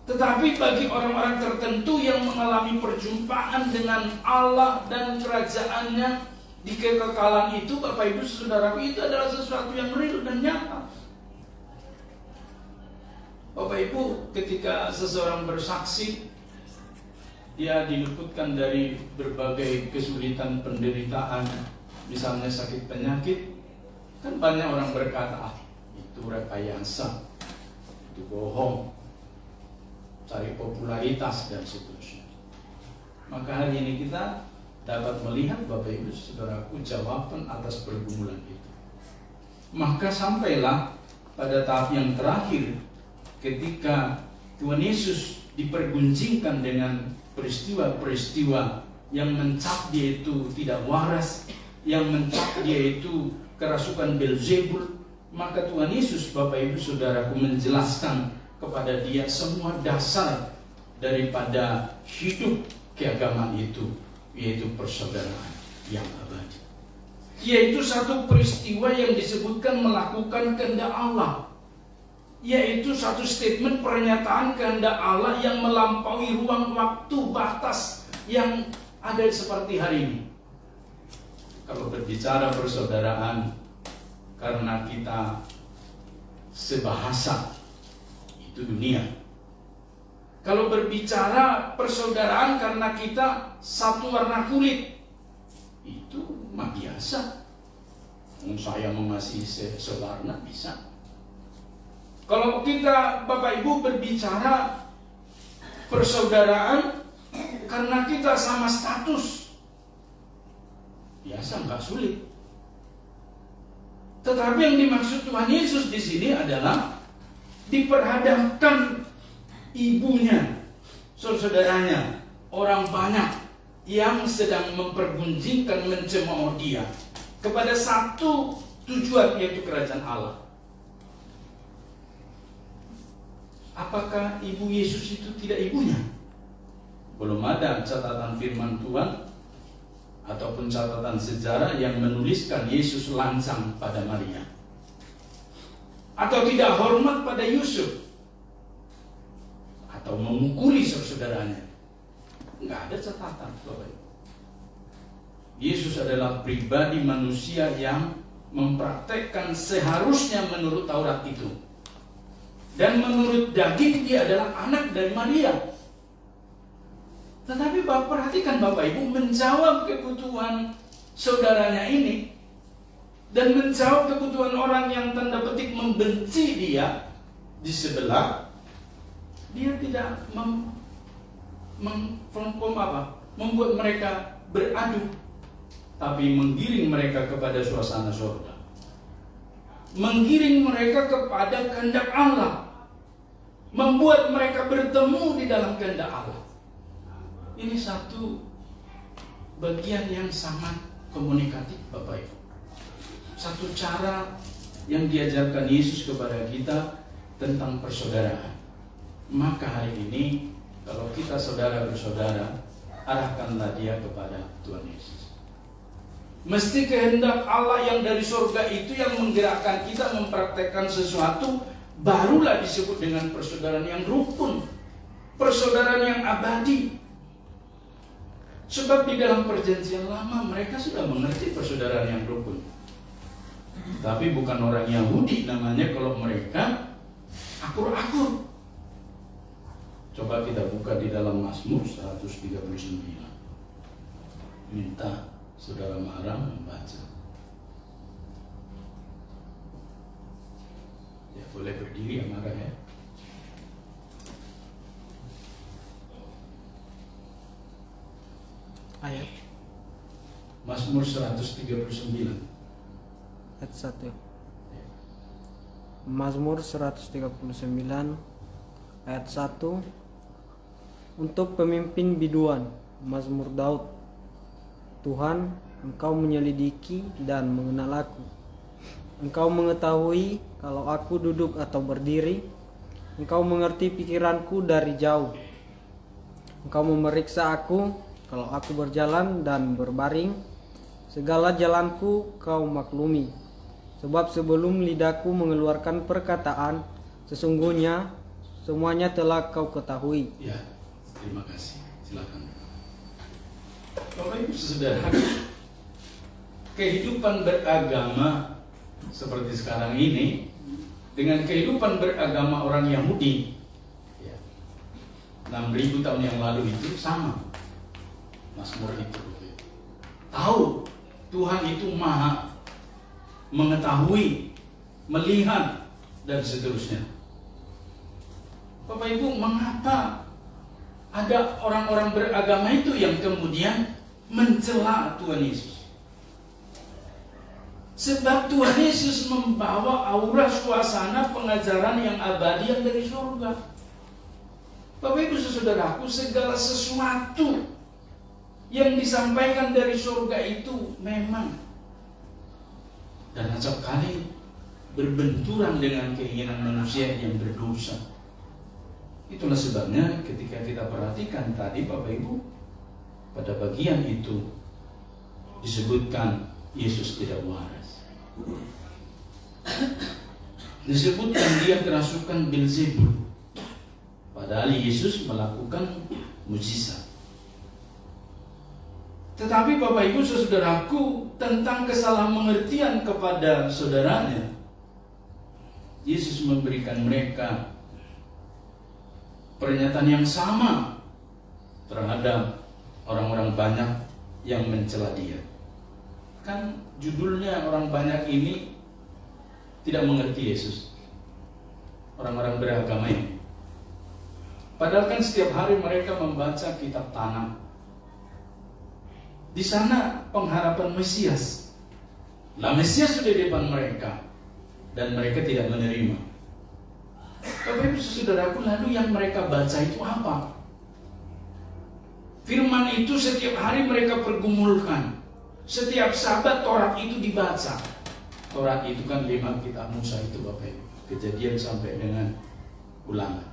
Tetapi bagi orang-orang tertentu yang mengalami perjumpaan dengan Allah dan kerajaannya di kekekalan itu, Bapak Ibu saudaraku, itu adalah sesuatu yang real dan nyata. Bapak Ibu, ketika seseorang bersaksi, dia diluputkan dari berbagai kesulitan penderitaan, misalnya sakit penyakit, kan banyak orang berkata, itu rekayasa, itu bohong, cari popularitas dan seterusnya. Maka hari ini kita dapat melihat Bapak Ibu saudaraku jawaban atas pergumulan itu. Maka sampailah pada tahap yang terakhir, ketika Tuhan Yesus dipergunjingkan dengan peristiwa-peristiwa yang mencap dia itu tidak waras, yang mencap dia itu kerasukan Beelzebul, maka Tuhan Yesus, Bapak Ibu Saudaraku, menjelaskan kepada dia semua dasar daripada hidup keagamaan itu, yaitu persaudaraan yang abadi. Yaitu satu peristiwa yang disebutkan melakukan kehendak Allah, yaitu satu statement pernyataan kehendak Allah yang melampaui ruang waktu batas yang ada seperti hari ini. Kalau berbicara persaudaraan karena kita sebahasa, itu dunia. Kalau berbicara persaudaraan karena kita satu warna kulit, itu mah biasa. Saya mengasihi sewarna bisa. Kalau kita Bapak Ibu berbicara persaudaraan karena kita sama status, biasa, nggak sulit. Tetapi yang dimaksud Tuhan Yesus di sini adalah diperhadapkan ibunya, saudaranya, orang banyak yang sedang mempergunjingkan, mencemooh dia kepada satu tujuan, yaitu kerajaan Allah. Apakah ibu Yesus itu tidak ibunya? Belum ada catatan firman Tuhan ataupun catatan sejarah yang menuliskan Yesus lancang pada Maria, atau tidak hormat pada Yusuf, atau memukuli saudaranya. Enggak ada catatan, Bapak Ibu. Yesus adalah pribadi manusia yang mempraktekkan seharusnya menurut Taurat itu. Dan menurut daging dia adalah anak dari Maria. Tetapi perhatikan Bapak Ibu, menjawab kebutuhan saudaranya ini dan menjawab kebutuhan orang yang tanda petik membenci dia di sebelah, dia tidak membuat mereka beradu, tapi menggiring mereka kepada suasana surga, menggiring mereka kepada kehendak Allah, membuat mereka bertemu di dalam kehendak Allah. Ini satu bagian yang sangat komunikatif, Bapak Ibu. Satu cara yang diajarkan Yesus kepada kita tentang persaudaraan. Maka hari ini kalau kita saudara bersaudara, arahkanlah dia kepada Tuhan Yesus. Mesti kehendak Allah yang dari surga itu yang menggerakkan kita mempraktekkan sesuatu, barulah disebut dengan persaudaraan yang rukun, persaudaraan yang abadi. Sebab di dalam perjanjian lama mereka sudah mengerti persaudaraan yang rukun. Tapi bukan orang Yahudi namanya kalau mereka akur-akur. Coba kita buka di dalam Mazmur 139. Minta Saudara Maram membaca. Ya, boleh berdiri ya Maram ya. Ayat Mazmur 139 ayat 1. Mazmur 139 ayat 1. Untuk pemimpin biduan, Mazmur Daud. Tuhan, Engkau menyelidiki dan mengenal aku. Engkau mengetahui kalau aku duduk atau berdiri. Engkau mengerti pikiranku dari jauh. Engkau memeriksa aku kalau aku berjalan dan berbaring. Segala jalanku Kau maklumi. Sebab sebelum lidahku mengeluarkan perkataan, sesungguhnya semuanya telah Kau ketahui. Ya, terima kasih. Silakan. Bapak Ibu Saudara, kehidupan beragama seperti sekarang ini dengan kehidupan beragama orang Yahudi 6.000 tahun yang lalu itu sama. Mazmur itu tahu Tuhan itu maha mengetahui, melihat, dan seterusnya. Bapak Ibu, mengapa ada orang-orang beragama itu yang kemudian mencela Tuhan Yesus? Sebab Tuhan Yesus membawa aura suasana pengajaran yang abadi yang dari surga. Bapak Ibu Saudaraku, segala sesuatu Yang disampaikan dari surga itu memang dan acap kali berbenturan dengan keinginan manusia yang berdosa. Itulah sebabnya ketika kita perhatikan tadi Bapak Ibu, pada bagian itu disebutkan Yesus tidak waras. Disebutkan dia kerasukan Beelzebul, padahal Yesus melakukan mujizat. Tetapi Bapak Ibu saudaraku, tentang kesalahan-mengertian kepada saudaranya, Yesus memberikan mereka pernyataan yang sama terhadap orang-orang banyak yang mencela dia. Kan judulnya orang banyak ini tidak mengerti Yesus, orang-orang beragama ini. Padahal kan setiap hari mereka membaca kitab Tanakh. Di sana pengharapan Mesias. Lah Mesias sudah di depan mereka dan mereka tidak menerima. Bapak Ibu saudaraku, lalu yang mereka baca itu apa? Firman itu setiap hari mereka pergumulkan. Setiap Sabat Taurat itu dibaca. Taurat itu kan 5 kitab Musa itu Bapak Ibu, Kejadian sampai dengan Ulangan.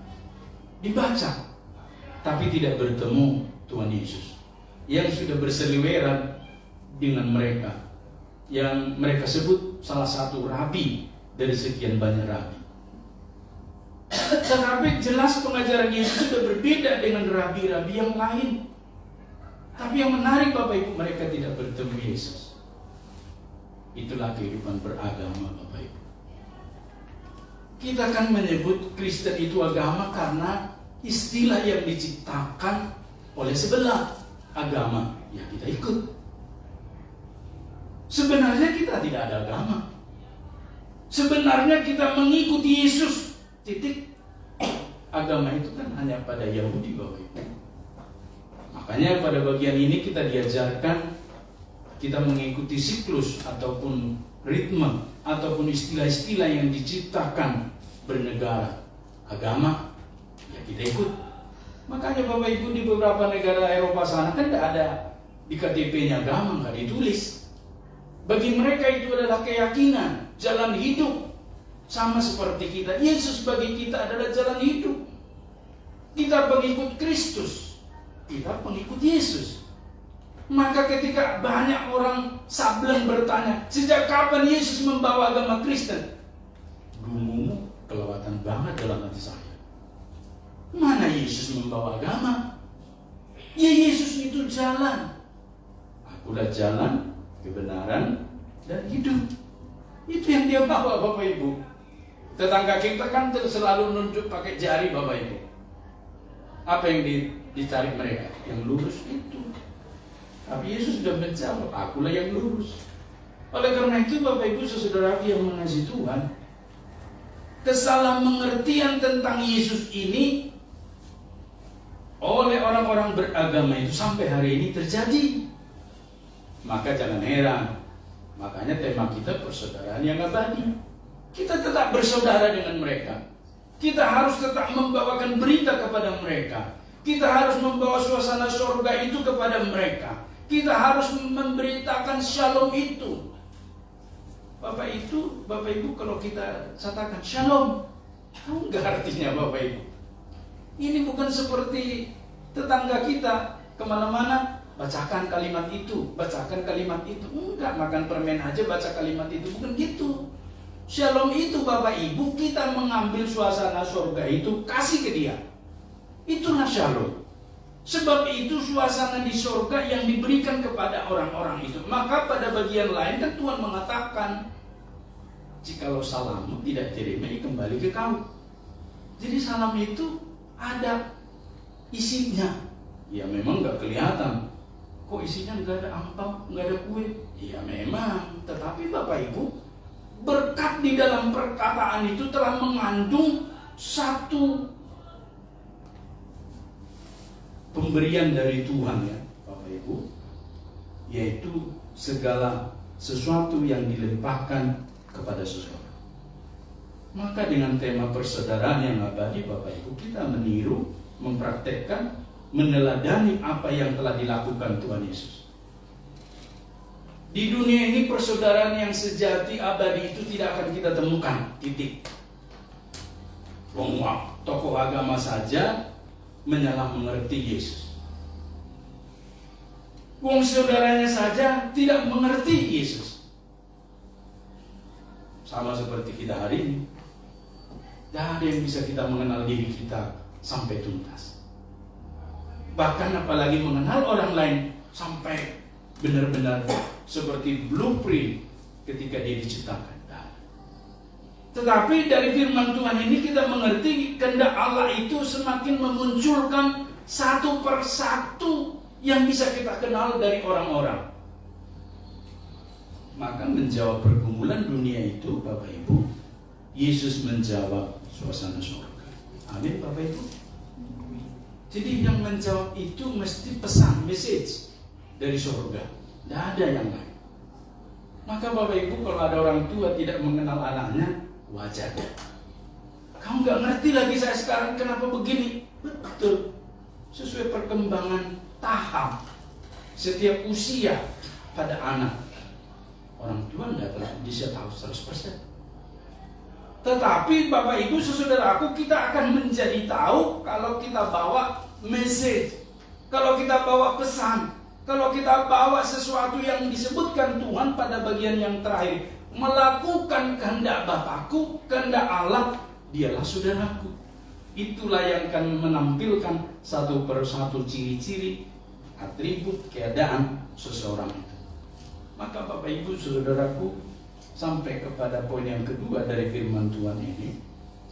Dibaca, tapi tidak bertemu Tuhan Yesus yang sudah berseliweran dengan mereka, yang mereka sebut salah satu rabi dari sekian banyak rabi. Tetapi jelas pengajaran Yesus sudah berbeda dengan rabi-rabi yang lain. Tapi yang menarik Bapak Ibu, mereka tidak bertemu Yesus. Itulah kehidupan beragama Bapak Ibu. Kita kan menyebut Kristen itu agama karena istilah yang diciptakan oleh sebelah agama, ya kita ikut. Sebenarnya kita tidak ada agama. Sebenarnya kita mengikuti Yesus. Titik. Agama itu kan hanya pada Yahudi Bapak Ibu. Makanya pada bagian ini kita diajarkan kita mengikuti siklus ataupun ritme ataupun istilah-istilah yang diciptakan bernegara. Agama, ya kita ikut. Makanya Bapak Ibu di beberapa negara Eropa sana kan tidak ada di KTP-nya agama, nggak ditulis. Bagi mereka itu adalah keyakinan, jalan hidup. Sama seperti kita, Yesus bagi kita adalah jalan hidup. Kita pengikut Kristus, kita pengikut Yesus. Maka ketika banyak orang sableng bertanya, sejak kapan Yesus membawa agama Kristen? Dungumu kelewatan banget dalam hati saya. Mana Yesus membawa agama? Ya Yesus itu jalan. Akulah jalan, kebenaran, dan hidup. Itu yang dia bawa Bapak Ibu. Tetangga kita kan selalu nunjuk pakai jari Bapak Ibu. Apa yang dicari mereka? Yang lurus itu. Tapi Yesus sudah menjawab, akulah yang lurus. Oleh karena itu Bapak Ibu saudara yang mengasihi Tuhan, kesalahan-mengertian tentang Yesus ini oleh orang-orang beragama itu sampai hari ini terjadi. Maka jangan heran, makanya tema kita persaudaraan yang abadi. Kita tetap bersaudara dengan mereka. Kita harus tetap membawakan berita kepada mereka. Kita harus membawa suasana surga itu kepada mereka. Kita harus memberitakan shalom itu. Bapak Ibu kalau kita katakan shalom, tahu nggak artinya Bapak Ibu? Ini bukan seperti tetangga kita kemana-mana bacakan kalimat itu, bacakan kalimat itu. Enggak, makan permen aja baca kalimat itu, bukan gitu. Shalom itu Bapak Ibu, kita mengambil suasana surga itu kasih ke dia. Itulah shalom. Sebab itu suasana di surga yang diberikan kepada orang-orang itu. Maka pada bagian lain kan Tuhan mengatakan, jikalau salammu tidak terima, kembali ke kau. Jadi salam itu ada isinya. Ya memang nggak kelihatan. Kok isinya nggak ada ampau, nggak ada kue? Ya memang. Tetapi Bapak Ibu, berkat di dalam perkataan itu telah mengandung satu pemberian dari Tuhan ya Bapak Ibu, yaitu segala sesuatu yang dilimpahkan kepada seseorang. Maka dengan tema persaudaraan yang abadi Bapak Ibu, kita meniru, mempraktekkan, meneladani apa yang telah dilakukan Tuhan Yesus. Di dunia ini persaudaraan yang sejati abadi itu tidak akan kita temukan. Titik. Tokoh agama saja menyalah mengerti Yesus. Saudaranya saja tidak mengerti Yesus. Sama seperti kita hari ini. Tidak ada yang bisa kita mengenal diri kita sampai tuntas. Bahkan apalagi mengenal orang lain sampai benar-benar seperti blueprint ketika dia diciptakan. Tetapi dari firman Tuhan ini kita mengerti kehendak Allah itu semakin memunculkan satu persatu yang bisa kita kenal dari orang-orang. Maka menjawab pergumulan dunia itu, Bapak Ibu, Yesus menjawab suasana surga. Amin, Bapak Ibu. Jadi yang menjawab itu mesti pesan, message dari surga. Tidak ada yang lain. Maka Bapak Ibu, kalau ada orang tua tidak mengenal anaknya, wajar. Kamu nggak ngerti lagi saya sekarang kenapa begini. Betul. Sesuai perkembangan tahap setiap usia pada anak. Orang tua tidak bisa tahu 100%. Tetapi Bapak Ibu saudaraku, kita akan menjadi tahu kalau kita bawa message, kalau kita bawa pesan, kalau kita bawa sesuatu yang disebutkan Tuhan pada bagian yang terakhir. Melakukan kehendak Bapakku, kehendak Allah, dialah saudaraku. Itulah yang akan menampilkan satu persatu ciri-ciri, atribut, keadaan seseorang itu. Maka Bapak Ibu saudaraku, sampai kepada poin yang kedua dari firman Tuhan ini,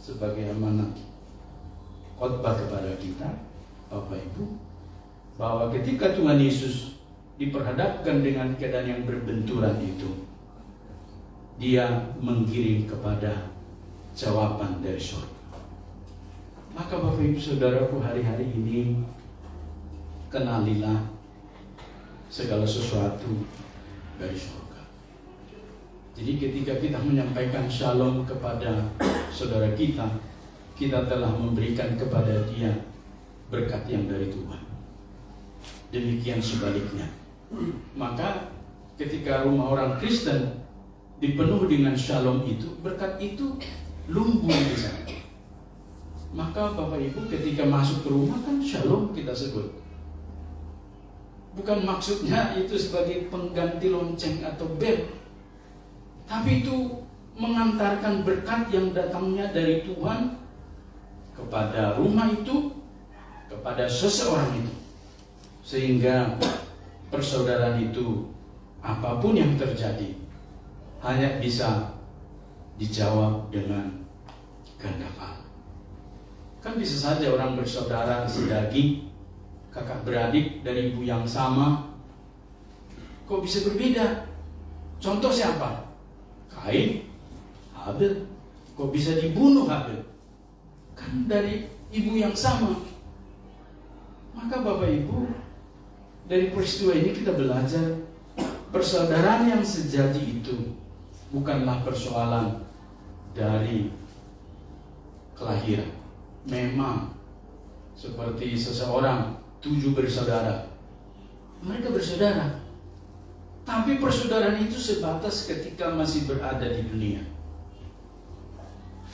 sebagai amanat khotbah kepada kita, Bapak Ibu, bahwa ketika Tuhan Yesus diperhadapkan dengan keadaan yang berbenturan itu, Dia menggiring kepada jawaban dari surga. Maka Bapak Ibu saudaraku, hari-hari ini kenalilah segala sesuatu dari surga. Jadi ketika kita menyampaikan shalom kepada saudara kita, kita telah memberikan kepada dia berkat yang dari Tuhan. Demikian sebaliknya. Maka ketika rumah orang Kristen dipenuh dengan shalom itu, berkat itu lumbuh di sana. Maka Bapak Ibu ketika masuk ke rumah kan shalom kita sebut. Bukan maksudnya itu sebagai pengganti lonceng atau bel, tapi itu mengantarkan berkat yang datangnya dari Tuhan kepada rumah itu, kepada seseorang itu, sehingga persaudaraan itu apapun yang terjadi hanya bisa dijawab dengan kehendak Allah. Kan bisa saja orang bersaudara sedaging, kakak beradik dari ibu yang sama, kok bisa berbeda? Contoh siapa? Kain, Habel. Kok bisa dibunuh Habel? Kan dari ibu yang sama. Maka Bapak Ibu, dari peristiwa ini kita belajar persaudaraan yang sejati itu bukanlah persoalan dari kelahiran. Memang seperti seseorang 7 bersaudara, mereka bersaudara, tapi persaudaraan itu sebatas ketika masih berada di dunia.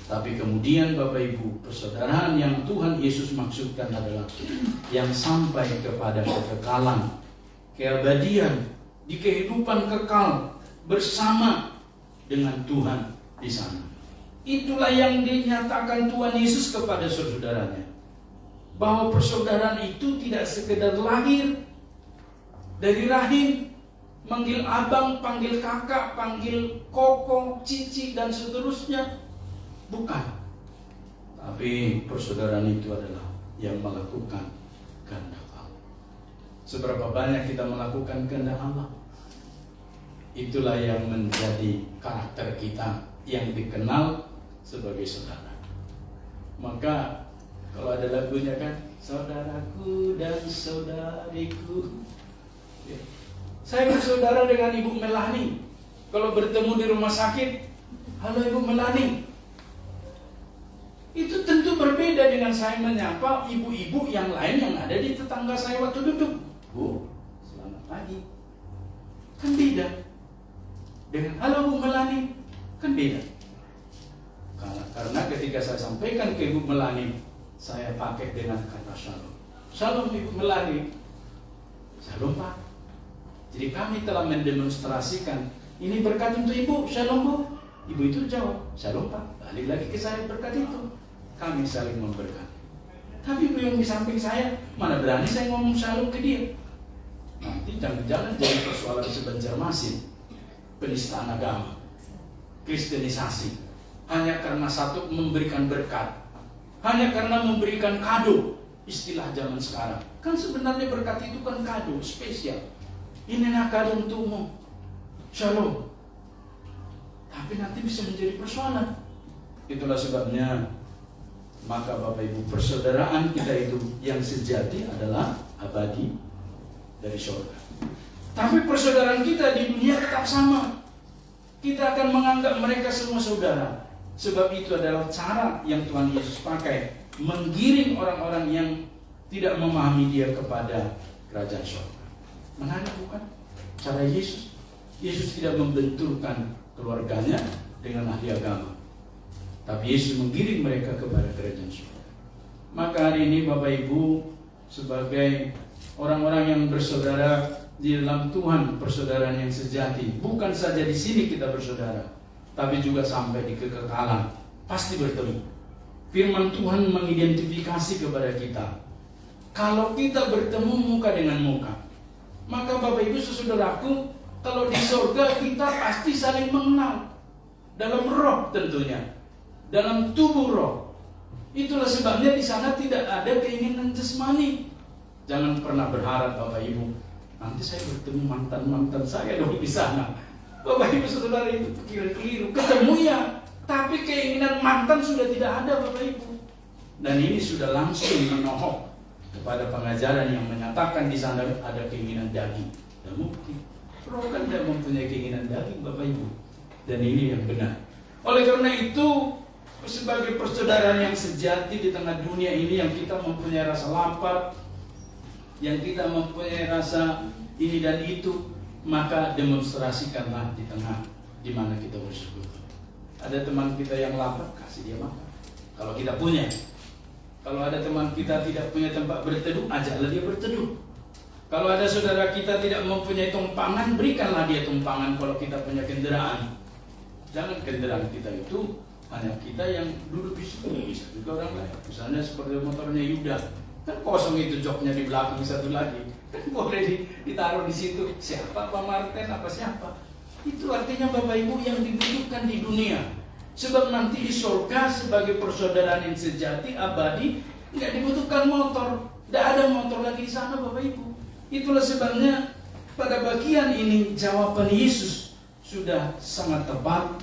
Tapi kemudian Bapak Ibu, persaudaraan yang Tuhan Yesus maksudkan adalah yang sampai kepada kekekalan, keabadian, di kehidupan kekal bersama dengan Tuhan di sana. Itulah yang dinyatakan Tuhan Yesus kepada saudaranya, bahwa persaudaraan itu tidak sekedar lahir dari rahim, manggil abang, panggil kakak, panggil koko, cici dan seterusnya. Bukan. Tapi persaudaraan itu adalah yang melakukan kehendak Allah. Seberapa banyak kita melakukan kehendak Allah, itulah yang menjadi karakter kita yang dikenal sebagai saudara. Maka kalau ada lagunya kan, saudaraku dan saudariku, ya. Saya bersaudara dengan Ibu Melani. Kalau bertemu di rumah sakit, halo Ibu Melani, itu tentu berbeda dengan saya menyapa ibu-ibu yang lain yang ada di tetangga saya waktu duduk. Bu, selamat pagi. Kan beda. Dengan halo Bu Melani, kan beda. Karena ketika saya sampaikan ke Ibu Melani, saya pakai dengan kata shalom. Shalom Ibu Melani. Shalom Pak. Jadi kami telah mendemonstrasikan ini berkat untuk Ibu, shalom Bu. Ibu itu jawab, shalom Pak. Balik lagi ke saya berkat itu. Kami saling memberkati. Tapi Ibu yang di samping saya, mana berani saya ngomong shalom ke dia. Nanti jangan-jangan jadi persoalan sebanjarmasin. Penistaan agama, kristenisasi, hanya karena satu memberikan berkat, hanya karena memberikan kado, istilah zaman sekarang. Kan sebenarnya berkat itu kan kado spesial. Inilah kado untukmu, shalom. Tapi nanti bisa menjadi persoalan. Itulah sebabnya, maka Bapak Ibu, persaudaraan kita itu yang sejati adalah abadi dari surga. Tapi persaudaraan kita di dunia tetap sama. Kita akan menganggap mereka semua saudara. Sebab itu adalah cara yang Tuhan Yesus pakai menggiring orang-orang yang tidak memahami dia kepada kerajaan surga. Menarik bukan? Cara Yesus. Yesus tidak membenturkan keluarganya dengan ahli agama. Tapi Yesus menggiring mereka kepada kerajaan surga. Maka hari ini Bapak Ibu, sebagai orang-orang yang bersaudara di dalam Tuhan, persaudaraan yang sejati, bukan saja di sini kita bersaudara, tapi juga sampai di kekekalan pasti bertemu. Firman Tuhan mengidentifikasi kepada kita, kalau kita bertemu muka dengan muka, maka Bapak Ibu saudaraku, kalau di surga kita pasti saling mengenal dalam roh tentunya, dalam tubuh roh. Itulah sebabnya di sana tidak ada keinginan jasmani. Jangan pernah berharap Bapak Ibu, nanti saya bertemu mantan-mantan saya dong di sana. Bapak Ibu saudara, itu keliru. Ketemu ya, tapi keinginan mantan sudah tidak ada Bapak Ibu. Dan ini sudah langsung menohok kepada pengajaran yang menyatakan di sana ada keinginan daging. Dan mungkin roh kan tidak mempunyai keinginan daging Bapak Ibu. Dan ini yang benar. Oleh karena itu, sebagai persaudaraan yang sejati di tengah dunia ini, yang kita mempunyai rasa lapar, yang kita mempunyai rasa ini dan itu, maka demonstrasikanlah di tengah di mana kita bersekutu. Ada teman kita yang lapar, kasih dia makan. Kalau kita punya. Kalau ada teman kita tidak punya tempat berteduh, ajaklah dia berteduh. Kalau ada saudara kita tidak mempunyai tumpangan, berikanlah dia tumpangan. Kalau kita punya kendaraan, jangan kendaraan kita itu hanya kita yang duduk di situ, bisa juga orang lain. Misalnya seperti motornya Yuda, kan kosong itu joknya di belakang, satu lagi kan boleh ditaruh di situ. Siapa Pak Martin apa siapa? Itu artinya Bapak Ibu yang dibutuhkan di dunia. Sebab nanti di surga sebagai persaudaraan yang sejati abadi nggak dibutuhkan motor, nggak ada motor lagi di sana Bapak Ibu. Itulah sebabnya pada bagian ini jawaban Yesus sudah sangat tepat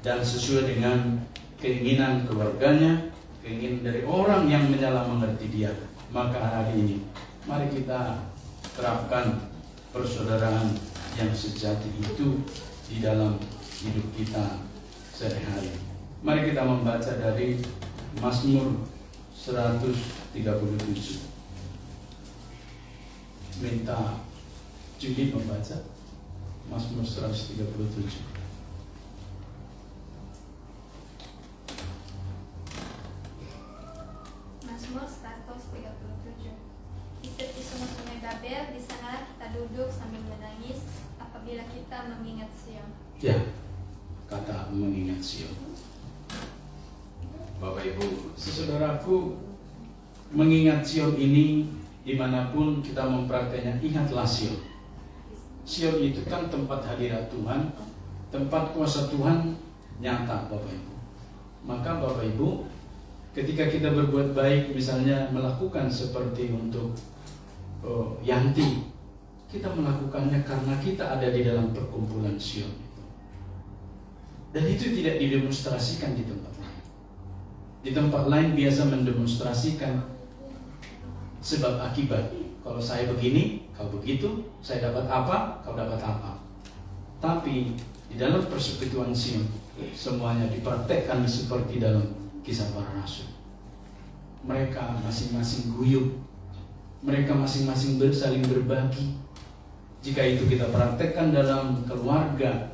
dan sesuai dengan keinginan keluarganya, keinginan dari orang yang menyalah mengerti dia. Maka hari ini mari kita terapkan persaudaraan yang sejati itu di dalam hidup kita sehari-hari. Mari kita membaca dari Mazmur 137. Minta Judi membaca Mazmur 137. Mazmur 137. Di tepi sungai Babel, di sana kita duduk sambil menangis apabila kita mengingat Sion. Ya, kata mengingat Sion. Bapak Ibu, saudaraku, mengingat Sion ini dimanapun kita mempraktiknya, ingatlah Sion. Sion itu kan tempat hadirat Tuhan, tempat kuasa Tuhan nyata Bapak Ibu. Maka Bapak Ibu, ketika kita berbuat baik, misalnya melakukan seperti untuk Yanti, kita melakukannya karena kita ada di dalam perkumpulan Sion itu. Dan itu tidak didemonstrasikan di tempat lain. Di tempat lain biasa mendemonstrasikan sebab akibat. Kalau saya begini, kau begitu, saya dapat apa, kau dapat apa. Tapi di dalam persekutuan Sion, semuanya dipraktekkan seperti dalam Kisah Para Rasul. mereka masing-masing guyup, mereka masing-masing saling berbagi. Jika itu kita praktekkan dalam keluarga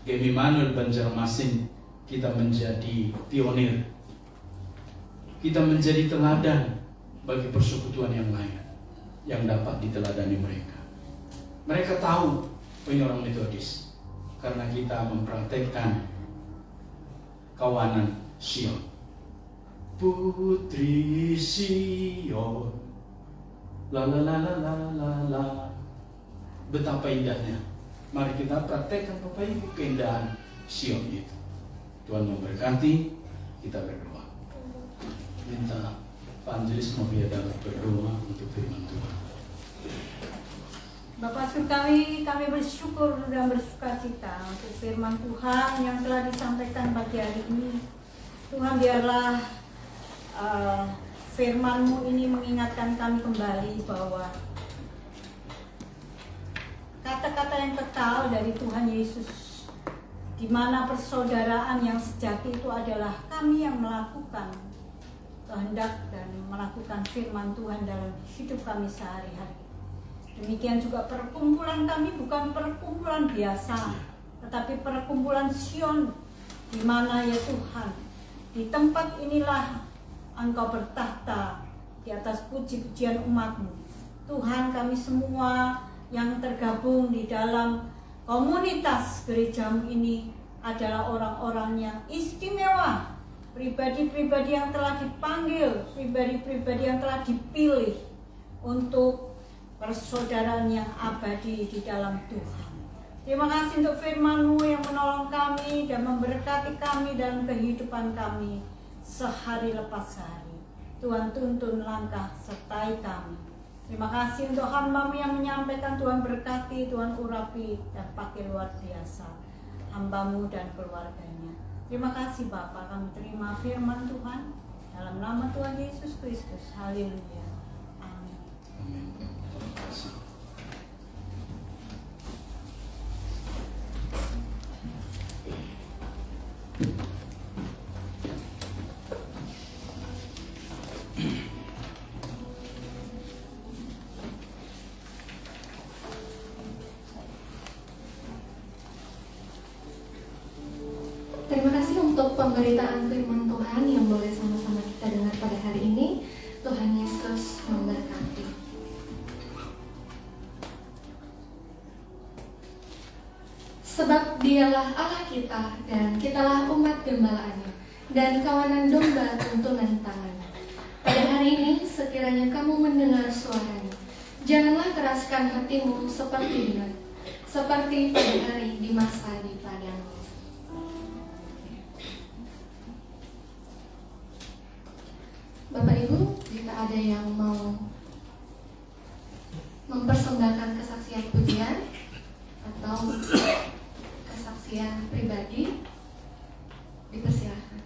Gemi Manuel Banjarmasin, kita menjadi pionir, kita menjadi teladan bagi persekutuan yang lain yang dapat diteladani mereka. Mereka tahu ini orang Metodis karena kita mempraktekkan kawanan Sion. Putri Sion, la la la la la la la. Betapa indahnya. Mari kita praktekkan Bapak Ibu keindahan Sion itu. Tuhan memberkati. Kita berdoa. Minta Pak Angelis Mobiada berdoa untuk firman Tuhan. Bapak Surgawi, kami bersyukur dan bersukacita untuk firman Tuhan yang telah disampaikan pagi hari ini. Tuhan, biarlah firman-Mu ini mengingatkan kami kembali bahwa kata-kata yang kekal dari Tuhan Yesus, di mana persaudaraan yang sejati itu adalah kami yang melakukan kehendak dan melakukan firman Tuhan dalam hidup kami sehari-hari. Demikian juga perkumpulan kami bukan perkumpulan biasa, tetapi perkumpulan Sion, di mana ya Tuhan, di tempat inilah Engkau bertahta di atas puji-pujian umat-Mu. Tuhan, kami semua yang tergabung di dalam komunitas gereja-Mu ini adalah orang-orang yang istimewa, pribadi-pribadi yang telah dipanggil, pribadi-pribadi yang telah dipilih untuk persaudaraan yang abadi di dalam Tuhan. Terima kasih untuk firman-Mu yang menolong kami dan memberkati kami dalam kehidupan kami sehari lepas sehari. Tuhan, tuntun langkah sertai kami. Terima kasih untuk hamba-Mu yang menyampaikan. Tuhan berkati, Tuhan urapi dan pakai luar biasa hamba-Mu dan keluarganya. Terima kasih Bapa, kami terima firman Tuhan dalam nama Tuhan Yesus Kristus. Haleluya. Amin. Amin. Terima kasih. Terima kasih untuk pemberitaan firman Tuhan yang boleh sama-sama kita dengar pada hari ini. Tuhan Yesus memberkati. Sebab Dialah Allah kita dan kitalah umat gembalaannya dan kawanan domba tuntunan tangannya. Pada hari ini sekiranya kamu mendengar suaranya, janganlah keraskan hatimu seperti dulu, seperti pada hari di masa di padang. Bapak Ibu, jika ada yang mau mempersembahkan kesaksian pujian atau kesaksian pribadi, dipersilahkan.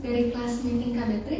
Dari kelas meeting KBT.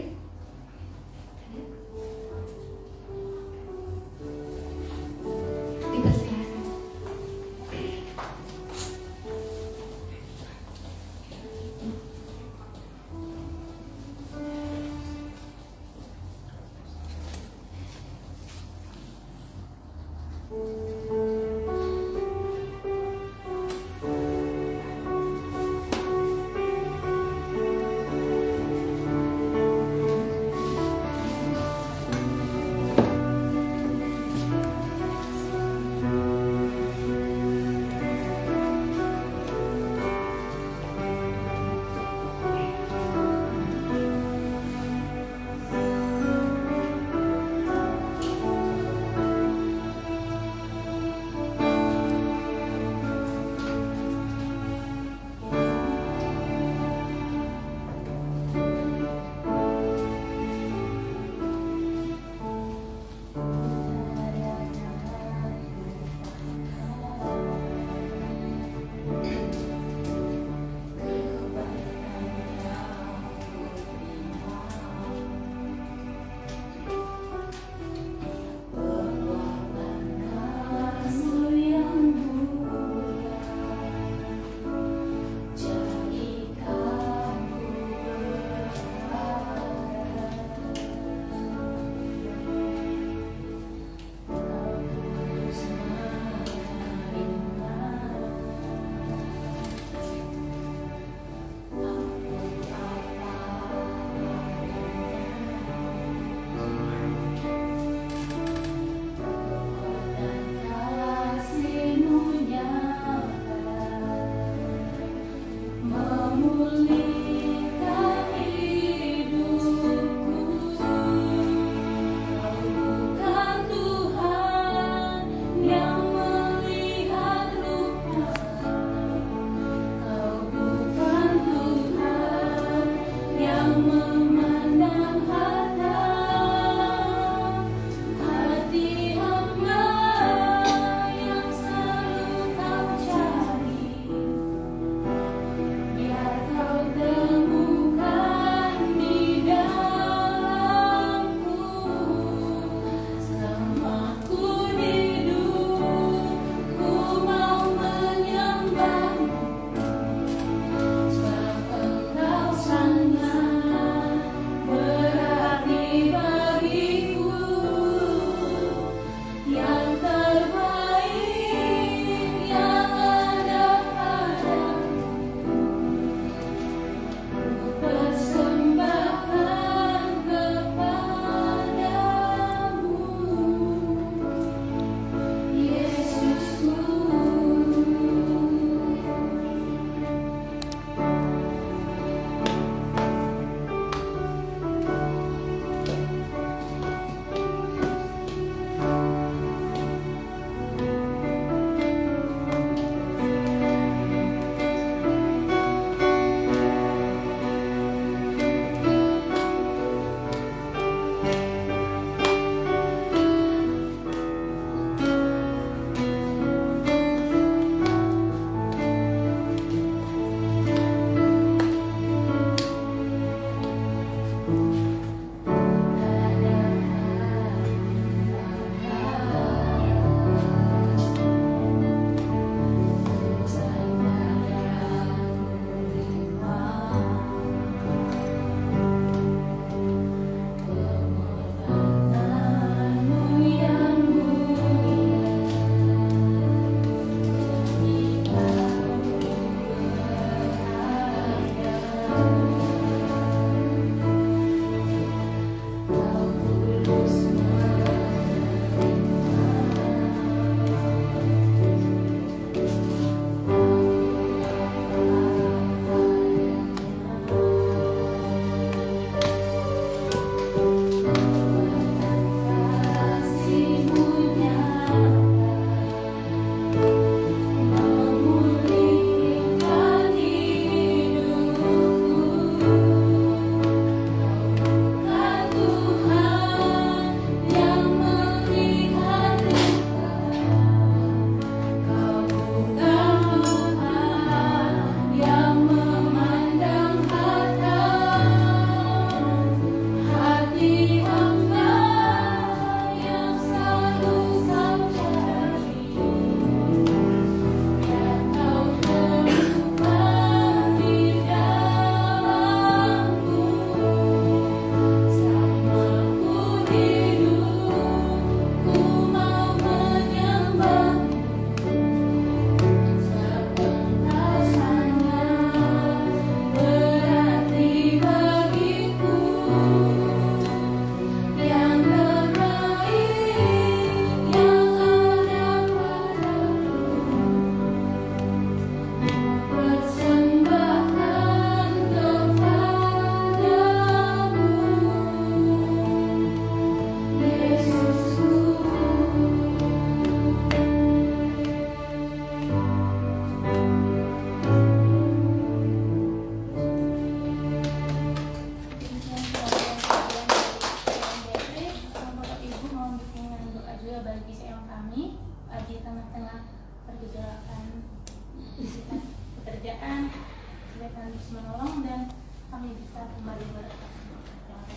terus menolong dan kami bisa kembali beraktivitas.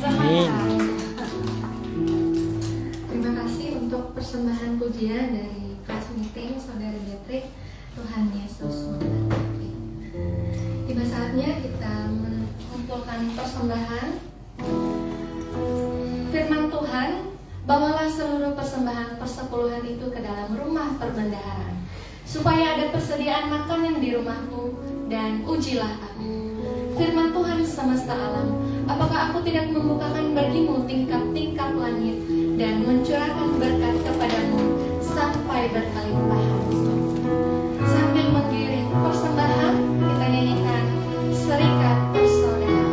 Amin. Terima kasih untuk persembahan pujian dari kelas meeting Saudara Patrick. Tuhan Yesus memberkati. Tiba saatnya kita mengumpulkan persembahan. Firman Tuhan, bawalah seluruh persembahan persepuluhan itu ke dalam rumah perbendaharaan, supaya ada persediaan makanan di rumahku, dan ujilah aku. Firman Tuhan semesta alam, apakah aku tidak membukakan bagimu tingkap-tingkap langit dan mencurahkan berkat kepadamu sampai berkelimpahan? Sambil mengiring persembahan, kita nyanyikan Serikat Persaudaraan.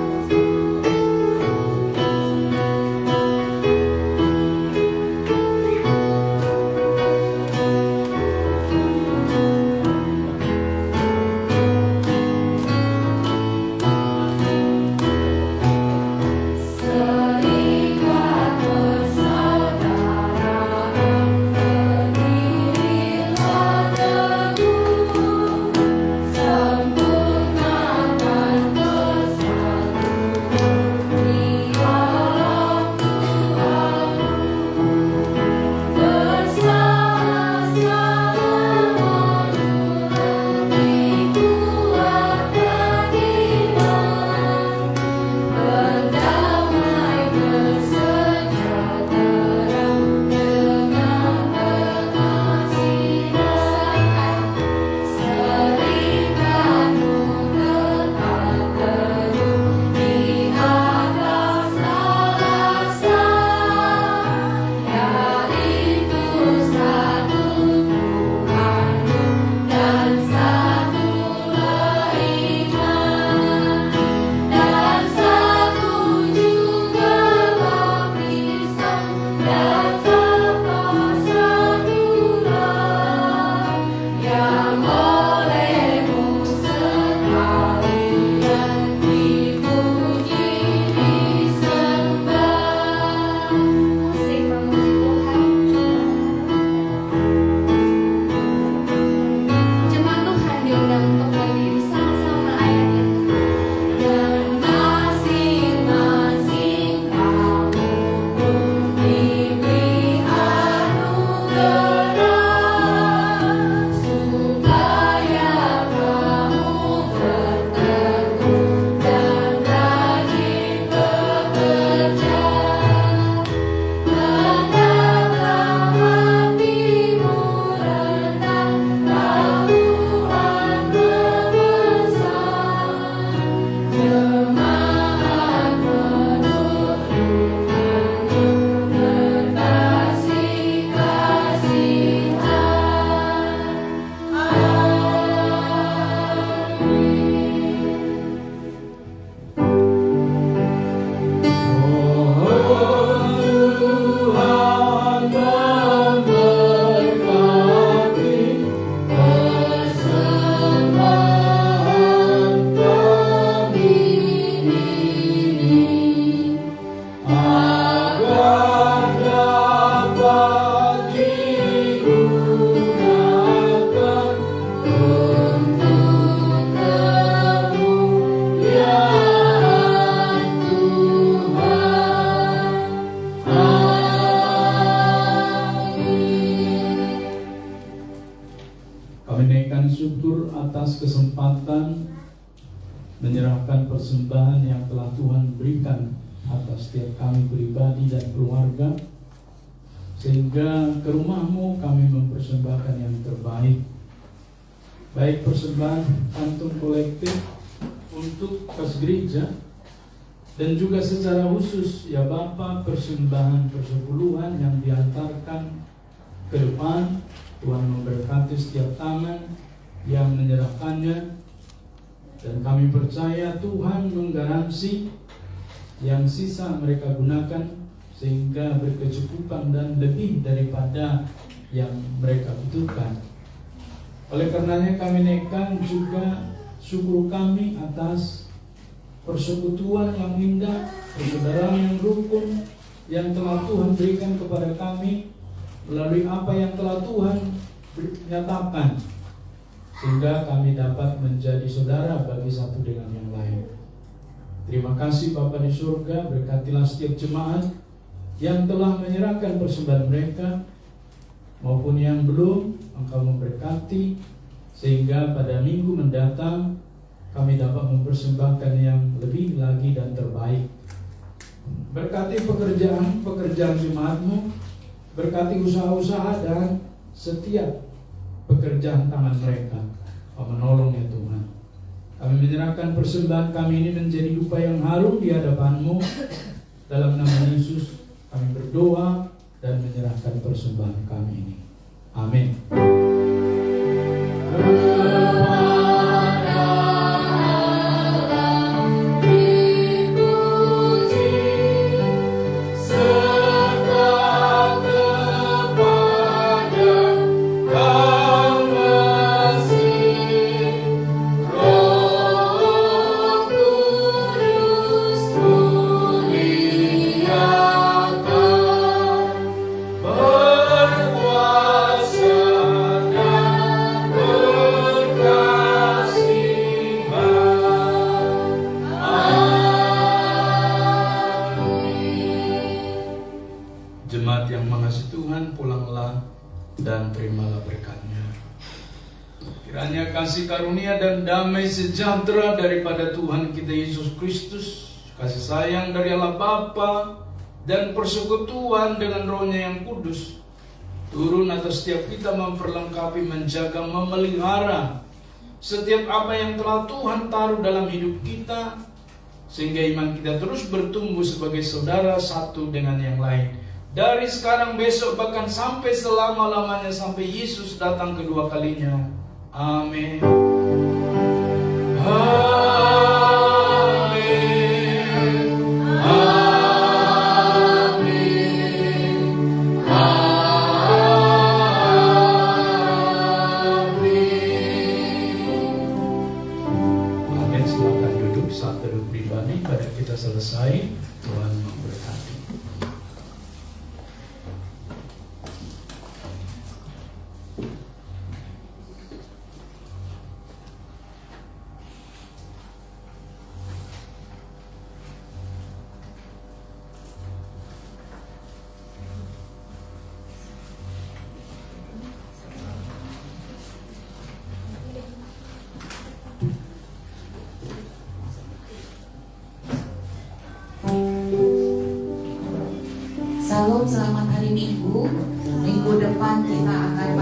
atas kesempatan menyerahkan persembahan yang telah Tuhan berikan atas setiap kami pribadi dan keluarga, sehingga ke rumahmu kami mempersembahkan yang terbaik, baik persembahan kantong kolektif untuk kas gereja, dan juga secara khusus ya Bapa, persembahan persepuluhan yang diantarkan ke depan. Tuhan memberkati setiap tangan yang menyerahkannya, dan kami percaya Tuhan menggaransi yang sisa mereka gunakan sehingga berkecukupan dan lebih daripada yang mereka butuhkan. Oleh karenanya kami naikkan juga syukur kami atas persekutuan yang indah, persaudaraan yang rukun yang telah Tuhan berikan kepada kami melalui apa yang telah Tuhan nyatakan sehingga kami dapat menjadi saudara bagi satu dengan yang lain. Terima kasih Bapa di surga, berkatilah setiap jemaat yang telah menyerahkan persembahan mereka maupun yang belum. Engkau memberkati sehingga pada minggu mendatang kami dapat mempersembahkan yang lebih lagi dan terbaik. Berkati pekerjaan jemaatmu, berkati usaha-usaha dan setiap pekerjaan tangan mereka. Kau menolong ya Tuhan. Kami menyerahkan persembahan kami ini menjadi dupa yang harum di hadapan-Mu. Dalam nama Yesus kami berdoa dan menyerahkan persembahan kami ini. Amin. Jemaat yang mengasihi Tuhan, pulanglah dan terimalah berkat-Nya. Kiranya kasih karunia dan damai sejahtera daripada Tuhan kita Yesus Kristus, kasih sayang dari Allah Bapa, dan persekutuan dengan Roh-Nya yang kudus turun atas setiap kita, memperlengkapi, menjaga, memelihara setiap apa yang telah Tuhan taruh dalam hidup kita, sehingga iman kita terus bertumbuh sebagai saudara satu dengan yang lain. Dari sekarang, besok, bahkan sampai selama-lamanya, sampai Yesus datang kedua kalinya. Amin. Amin. Amin. Amin. Silakan duduk. Saat duduk pribadi pada kita selesai. Tuhan memberkati. Shalom, selamat hari Minggu. Minggu depan kita akan